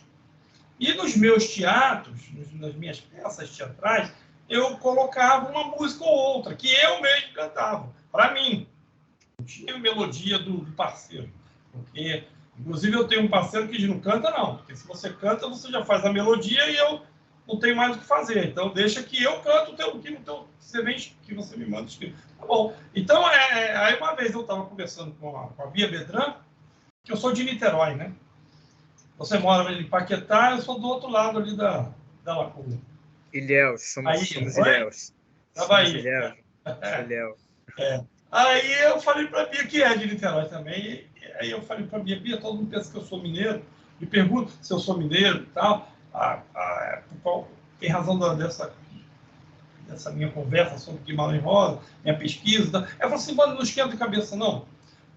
E nos meus teatros, nas minhas peças teatrais, eu colocava uma música ou outra, que eu mesmo cantava, para mim. Não tinha melodia do parceiro. Porque, inclusive, eu tenho um parceiro que diz, não canta, não. Porque se você canta, você já faz a melodia e eu não tenho mais o que fazer. Então, deixa que eu canto que você me manda escrever. Tá bom. Então, aí uma vez eu estava conversando com a Bia Bedran, que eu sou de Niterói, né? Você mora em Paquetá, eu sou do outro lado ali da Lagoa. Ilhéus, somos Ilhéus. Da Bahia. Ilhéus. Aí eu falei para a Bia, que é de Niterói também, e aí eu falei para a Bia, todo mundo pensa que eu sou mineiro, me pergunta se eu sou mineiro e tal, tem razão dessa minha conversa sobre Guimarães Rosa, minha pesquisa. Ela falou assim, não esquenta a cabeça, não.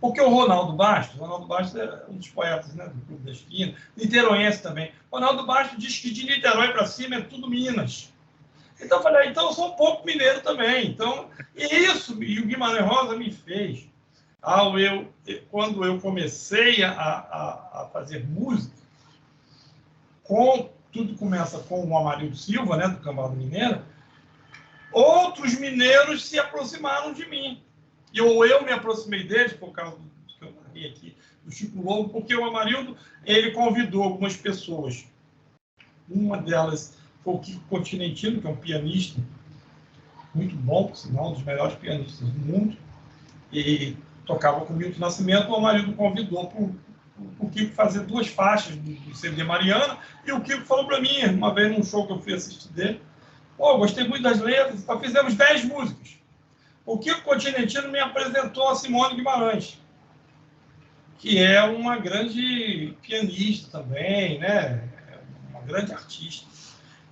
Porque o Ronaldo Bastos é um dos poetas, né, do Clube da Esquina, niteroense também. Ronaldo Bastos diz que de Niterói para cima é tudo Minas. Então eu falei, então eu sou um pouco mineiro também. Então, e o Guimarães Rosa me fez, quando eu comecei a fazer música, tudo começa com o Amarildo Silva, né, do Cambada Mineira, outros mineiros se aproximaram de mim. E eu me aproximei deles, por causa do que eu narrei aqui, do Chico Lobo, porque o Amarildo, ele convidou algumas pessoas. Uma delas foi o Kiko Continentino, que é um pianista muito bom, por sinal, um dos melhores pianistas do mundo, e tocava com o Milton Nascimento. O Amarildo convidou para o Kiko fazer 2 faixas do CD Mariana, e o Kiko falou para mim, uma vez num show que eu fui assistir dele, gostei muito das letras, então fizemos 10 músicas. O Kiko Continentino me apresentou a Simone Guimarães, que é uma grande pianista também, né? Uma grande artista.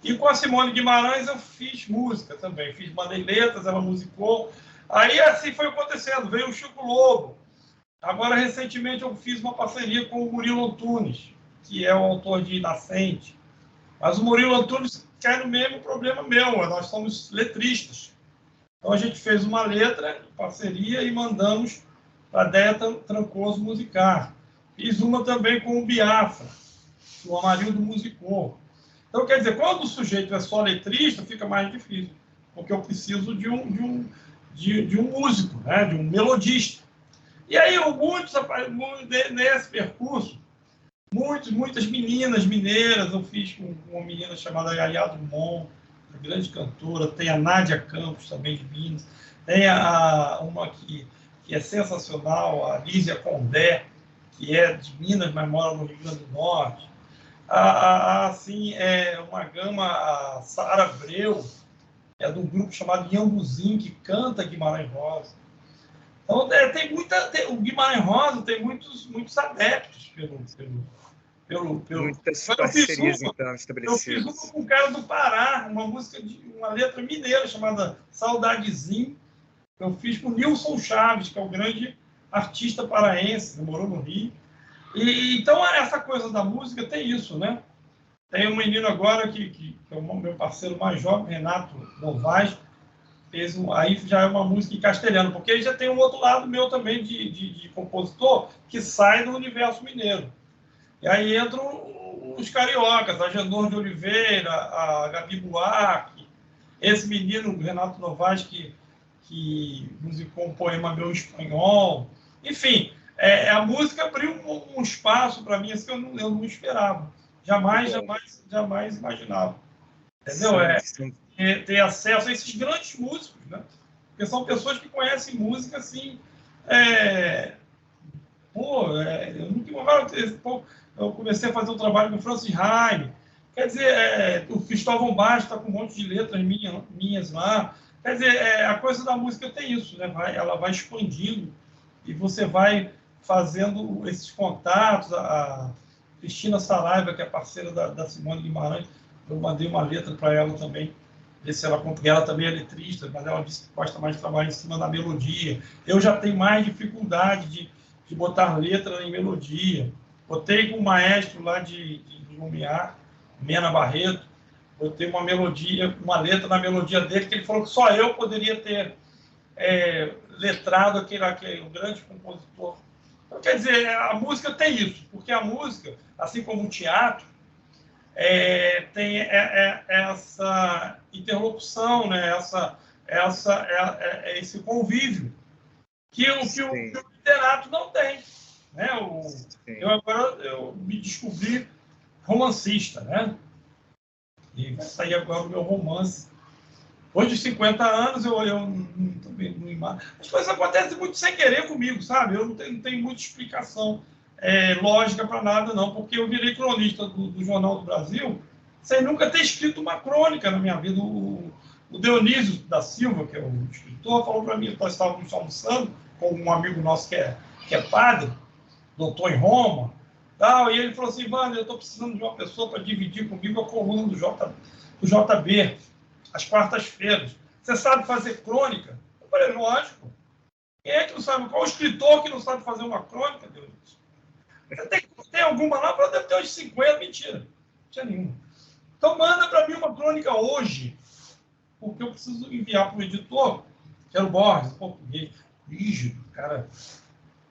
E com a Simone Guimarães eu fiz música também, mandei letras, ela musicou. Aí assim foi acontecendo, veio o Chico Lobo. Agora, recentemente, eu fiz uma parceria com o Murilo Antunes, que é o autor de Nascente. Mas o Murilo Antunes cai no mesmo problema meu, nós somos letristas. Então, a gente fez uma letra em parceria e mandamos para a Deia Trancoso musicar. Fiz uma também com o Biafra, que o Amarildo musicou. Então, quer dizer, quando o sujeito é só letrista, fica mais difícil, porque eu preciso de um músico, né? De um melodista. E aí, nesse percurso, muitas meninas mineiras, eu fiz com uma menina chamada Yaya Drummond, uma grande cantora, tem a Nádia Campos, também de Minas, tem uma que é sensacional, a Lísia Condé, que é de Minas, mas mora no Rio Grande do Norte. Assim, uma gama, a Sara Abreu, é de um grupo chamado Iambuzinho, que canta Guimarães Rosa. Então, o Guimarães Rosa tem muitos adeptos Muitas Mas parcerias, então, eu fiz estabelecidas. uma com um cara do Pará, uma letra mineira chamada Saudadezinho. Eu fiz com o Nilson Chaves, que é o grande artista paraense, que morou no Rio. Então, essa coisa da música tem isso, né? Tem um menino agora que é o meu parceiro mais jovem, Renato Novaes, aí já é uma música em castelhano, porque aí já tem um outro lado meu também de compositor que sai do universo mineiro. E aí entram os cariocas, a Genor de Oliveira, a Gabi Buarque, esse menino, Renato Novaes, que musicou um poema meu em espanhol. Enfim, a música abriu um espaço para mim assim, que eu não esperava. Jamais imaginava. Entendeu? Ter acesso a esses grandes músicos, né? Porque são pessoas que conhecem música assim. Eu nunca eu comecei a fazer um trabalho com o Francis Haime. Quer dizer, o Cristóvão Bastos está com um monte de letras minhas lá. Quer dizer, a coisa da música tem isso, né? Ela vai expandindo e você vai fazendo esses contatos. A Cristina Saraiva, que é parceira da Simone Guimarães, eu mandei uma letra para ela também, ver se ela compra. Ela também é letrista, mas ela disse que gosta mais de trabalhar em cima da melodia. Eu já tenho mais dificuldade de botar letra em melodia. Botei com o maestro lá de Lumiar, Mena Barreto, botei uma letra na melodia dele, que ele falou que só eu poderia ter letrado aquele grande compositor. Então, quer dizer, a música tem isso, porque a música, assim como o teatro, tem essa interlocução, né? Esse convívio que o literato não tem. Né? Eu me descobri romancista, né? E vai sair agora o meu romance. Hoje, de 50 anos, eu também não imagino. As coisas acontecem muito sem querer comigo, sabe? Eu não tenho muita explicação lógica para nada, não, porque eu virei cronista do Jornal do Brasil sem nunca ter escrito uma crônica na minha vida. O Dionísio da Silva, que é o escritor, falou para mim, nós estávamos almoçando com um amigo nosso que é padre, doutor em Roma, tal, e ele falou assim, mano, eu estou precisando de uma pessoa para dividir comigo a coluna do JB, às quartas-feiras. Você sabe fazer crônica? Eu falei, lógico. Quem é que não sabe? Qual o escritor que não sabe fazer uma crônica, Deus? Tem alguma lá? Eu deve ter uns 50, mentira. Não tinha nenhuma. Então manda para mim uma crônica hoje, porque eu preciso enviar para o editor, que era o Borges, português, rígido, cara,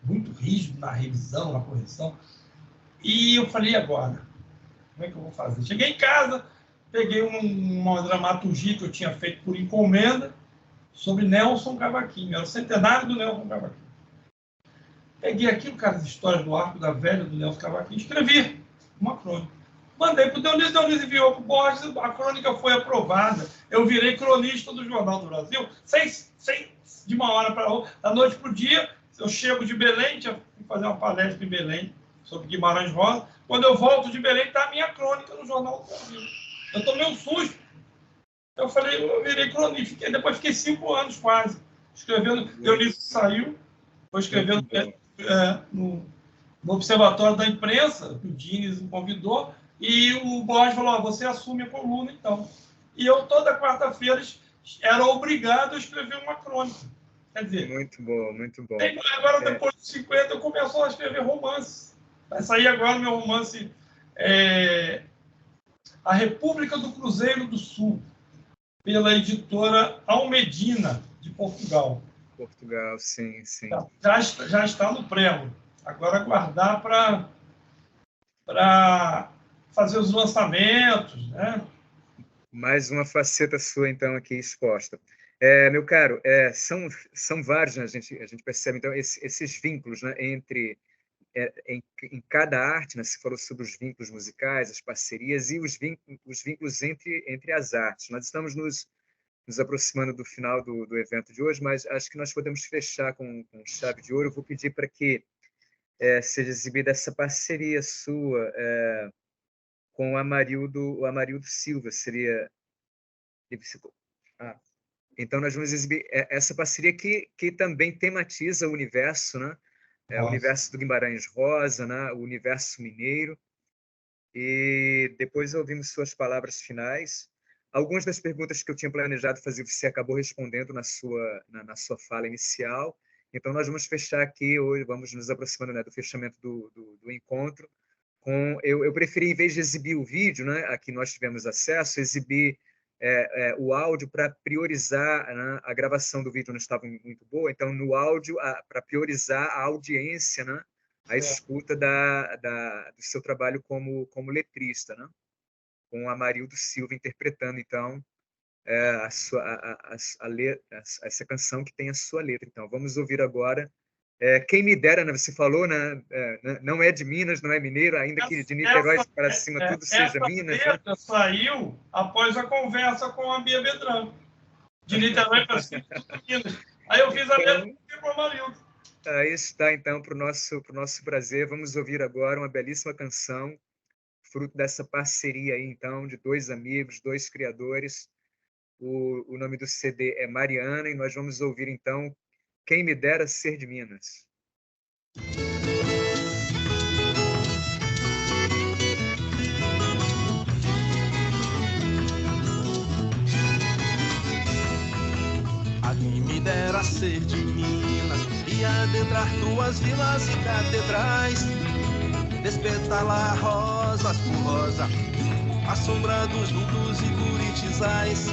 muito rígido na revisão, na correção. E eu falei, agora, como é que eu vou fazer? Cheguei em casa, peguei uma dramaturgia que eu tinha feito por encomenda sobre Nelson Cavaquinho. Era o centenário do Nelson Cavaquinho. Peguei aquilo, cara, as histórias do Arco da Velha do Nelson Cavaquinho, escrevi uma crônica. Mandei para o Dionísio enviou para o Borges, a crônica foi aprovada. Eu virei cronista do Jornal do Brasil, sem de uma hora para outra, da noite para o dia. Eu chego de Belém, tinha que fazer uma palestra em Belém sobre Guimarães Rosa. Quando eu volto de Belém, está a minha crônica no Jornal do Brasil. Eu tomei um susto. Eu falei, eu virei cronista. Depois fiquei 5 anos quase escrevendo. Dionísio saiu, foi escrevendo no Observatório da Imprensa, que o Dines me convidou, e o Borges falou, você assume a coluna, então. E eu, toda quarta-feira, era obrigado a escrever uma crônica. Quer dizer... Muito bom, muito bom. Agora, depois de 50, eu começo a escrever romance. Vai sair agora o meu romance A República do Cruzeiro do Sul, pela editora Almedina, de Portugal. Portugal, sim, sim. Já está no prelo. Agora aguardar para fazer os lançamentos, né? Mais uma faceta sua, então, aqui exposta. Meu caro, são vários, né? A gente percebe, então, esses vínculos, né, entre... em cada arte, né, você falou sobre os vínculos musicais, as parcerias e os vínculos entre as artes. Nós estamos nos aproximando do final do evento de hoje, mas acho que nós podemos fechar com chave de ouro. Eu vou pedir para que seja exibida essa parceria sua com o Amarildo Silva. Seria... Então, nós vamos exibir essa parceria que também tematiza o universo, né? O universo do Guimarães Rosa, né? O universo mineiro. E depois ouvimos suas palavras finais. Algumas das perguntas que eu tinha planejado fazer, você acabou respondendo na sua fala inicial. Então, nós vamos fechar aqui hoje, vamos nos aproximando, né, do fechamento do encontro. Eu preferi, em vez de exibir o vídeo, né, a que nós tivemos acesso, exibir o áudio para priorizar, né, a gravação do vídeo não estava muito boa, então no áudio, para priorizar a audiência, né, a escuta do seu trabalho como letrista, né, com a Amarildo Silva interpretando, então, essa canção que tem a sua letra. Então, vamos ouvir agora. Quem me dera, né? Você falou, né? Não é de Minas, não é mineiro, ainda que de Niterói para cima tudo seja Minas. Essa letra saiu após a conversa com a Bia Bedran. De Niterói para cima tudo Minas. Aí eu fiz a letra com o Amarildo. Aí está, então, para o nosso prazer. Vamos ouvir agora uma belíssima canção, fruto dessa parceria aí, então, de dois amigos, dois criadores. O nome do CD é Mariana, e nós vamos ouvir, então, Quem Me Dera Ser de Minas. A quem me dera ser de Minas e adentrar tuas vilas e catedrais, despetalar rosas por rosa, a sombra dos vultos e curitizais.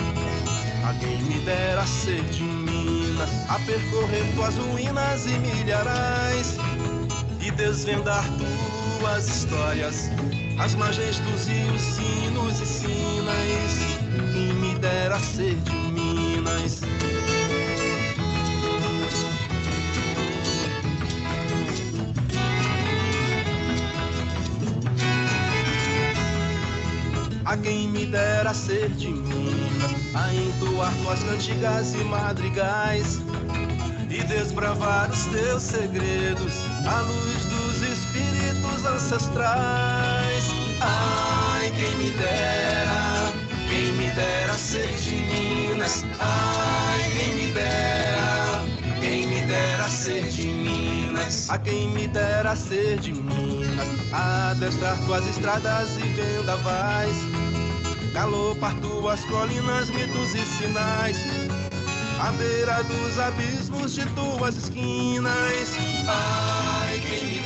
A quem me dera ser de Minas, a percorrer tuas ruínas e milharais, e desvendar tuas histórias, as margens dos rios, sinos e sinais. Quem me dera ser de Minas. A quem me dera ser de Minas, a entoar tuas cantigas e madrigais, e desbravar os teus segredos, à luz dos espíritos ancestrais. Ai, quem me dera ser de Minas. Ai, quem me dera ser de Minas. A quem me dera ser de Minas, adestrar tuas estradas e vendavais, galopar tuas colinas, mitos e sinais, à beira dos abismos de tuas esquinas. Ai, quem me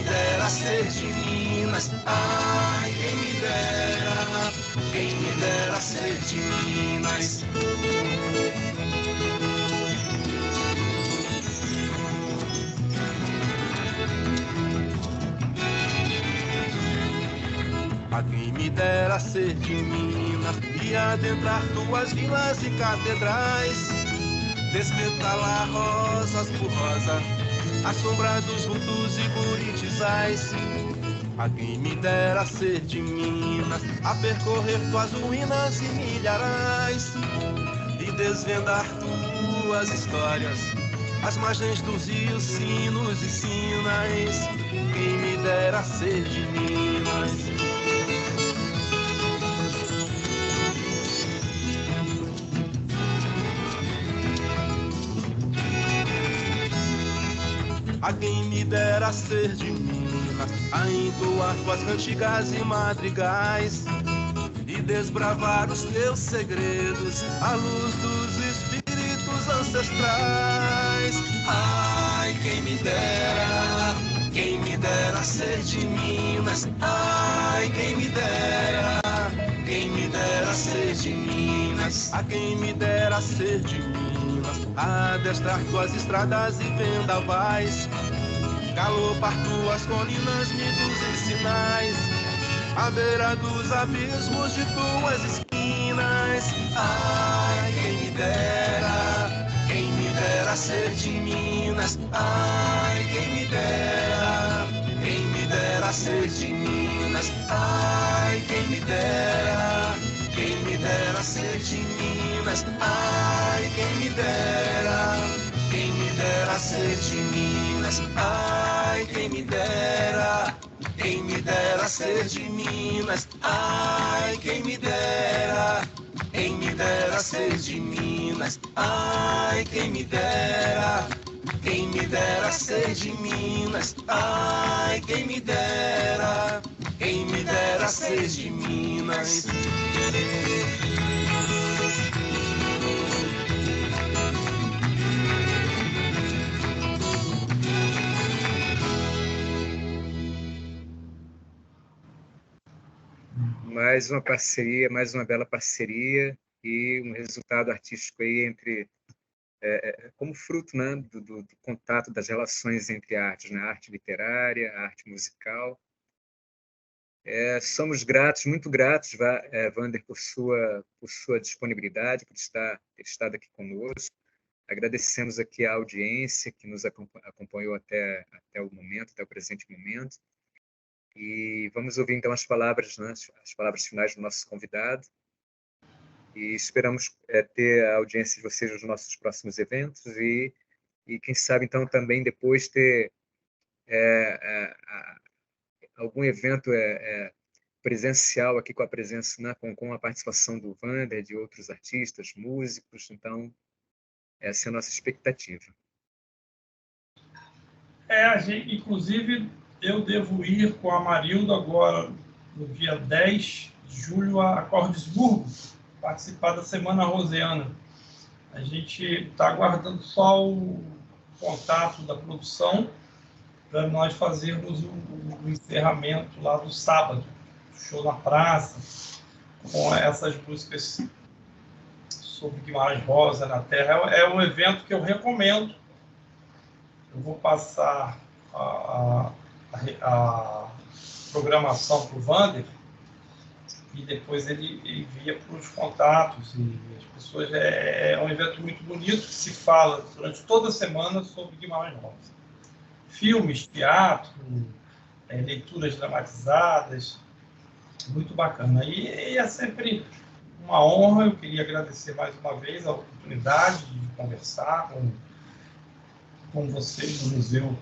dera ser de Minas. Ai, quem me dera ser de Minas. A quem me dera ser de Minas e adentrar tuas vilas e catedrais, despetalar rosas por rosa, a sombra dos vultos e buritizais. A quem me dera ser de Minas, a percorrer tuas ruínas e milharais, e desvendar tuas histórias, as margens dos rios, sinos e sinais. Quem me dera ser de Minas. A quem me dera ser de Minas, a entoar tuas cantigas e madrigais, e desbravar os teus segredos, à luz dos espíritos ancestrais. Ai, quem me dera ser de Minas. Ai, quem me dera ser de Minas. A quem me dera ser de Minas, adestrar tuas estradas e vendavais, galopar tuas colinas, mitos e sinais, à beira dos abismos de tuas esquinas. Ai, quem me dera ser de Minas. Ai, quem me dera ser de Minas. Ai, quem me dera ser de Minas. Ai, quem me dera ser de Minas. Ai, quem me dera ser de Minas. Ai, quem me dera me dera ser de Minas, ai, quem me dera ser de Minas, ai, quem me dera ser de Minas. Mais uma parceria, mais uma bela parceria e um resultado artístico aí entre como fruto, né, do contato das relações entre artes, né, a arte literária, a arte musical. Somos gratos, muito gratos, Wander, por sua disponibilidade, por ter estado aqui conosco. Agradecemos aqui a audiência que nos acompanhou até o momento, até o presente momento. E vamos ouvir, então, as palavras, né, as palavras finais do nosso convidado. E esperamos ter a audiência de vocês nos nossos próximos eventos e quem sabe, então, também depois ter algum evento presencial aqui com a presença, né, com a participação do Wander, de outros artistas, músicos. Então, essa é a nossa expectativa. Inclusive, eu devo ir com a Marilda agora, no dia 10 de julho, a Cordesburgo, participar da Semana Rosiana. A gente está aguardando só o contato da produção para nós fazermos o encerramento lá do sábado, show na praça, com essas músicas sobre Guimarães Rosa na Terra. É um evento que eu recomendo. Eu vou passar a programação para o Wander e depois ele envia para os contatos e as pessoas. É um evento muito bonito que se fala durante toda a semana sobre Guimarães Rosa. Filmes, teatro, leituras dramatizadas, muito bacana. E é sempre uma honra. Eu queria agradecer mais uma vez a oportunidade de conversar com vocês do Museu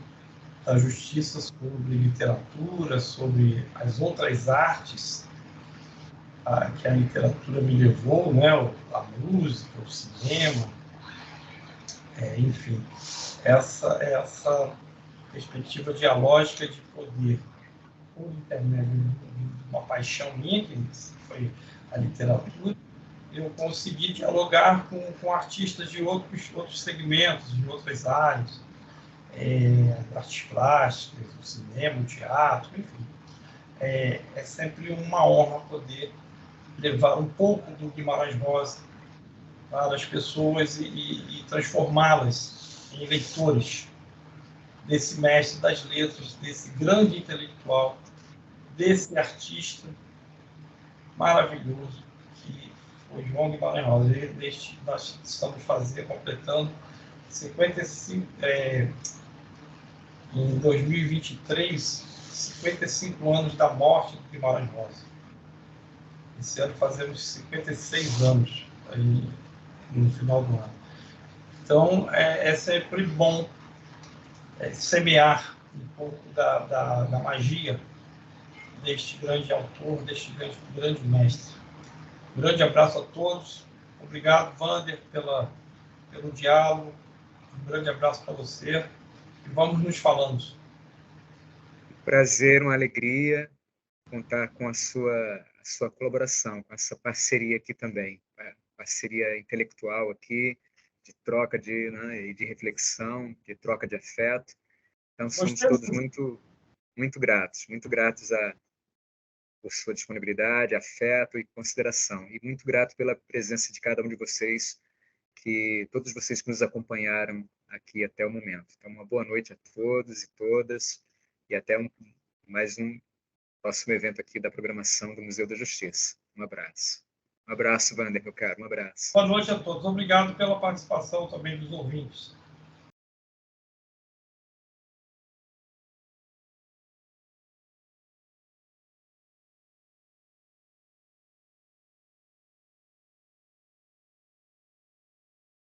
da Justiça sobre literatura, sobre as outras artes que a literatura me levou, né? A música, o cinema, enfim, essa perspectiva dialógica de poder, por intermédio de uma paixão minha, que foi a literatura, eu consegui dialogar com artistas de outros segmentos, de outras áreas, artes plásticas, o cinema, o teatro, enfim. É sempre uma honra poder levar um pouco do Guimarães Rosa para as pessoas e transformá-las em leitores desse mestre das letras, desse grande intelectual, desse artista maravilhoso que foi João Guimarães Rosa. Nós estamos completando 55, em 2023, 55 anos da morte do Guimarães Rosa. Esse ano fazemos 56 anos, aí, no final do ano. Então, é sempre bom semear um pouco da magia deste grande autor, deste grande mestre. Um grande abraço a todos. Obrigado, Wander, pelo diálogo. Um grande abraço para você. E vamos nos falando. Prazer, uma alegria contar com a sua colaboração, com essa parceria aqui também. Parceria intelectual aqui, de troca de reflexão, de troca de afeto. Então, somos todos muito gratos por sua disponibilidade, afeto e consideração. E muito grato pela presença de cada um de vocês, todos vocês que nos acompanharam aqui até o momento. Então, uma boa noite a todos e todas, e até mais um próximo evento aqui da programação do Museu da Justiça. Um abraço. Um abraço, Wander, meu caro. Um abraço. Boa noite a todos. Obrigado pela participação também dos ouvintes.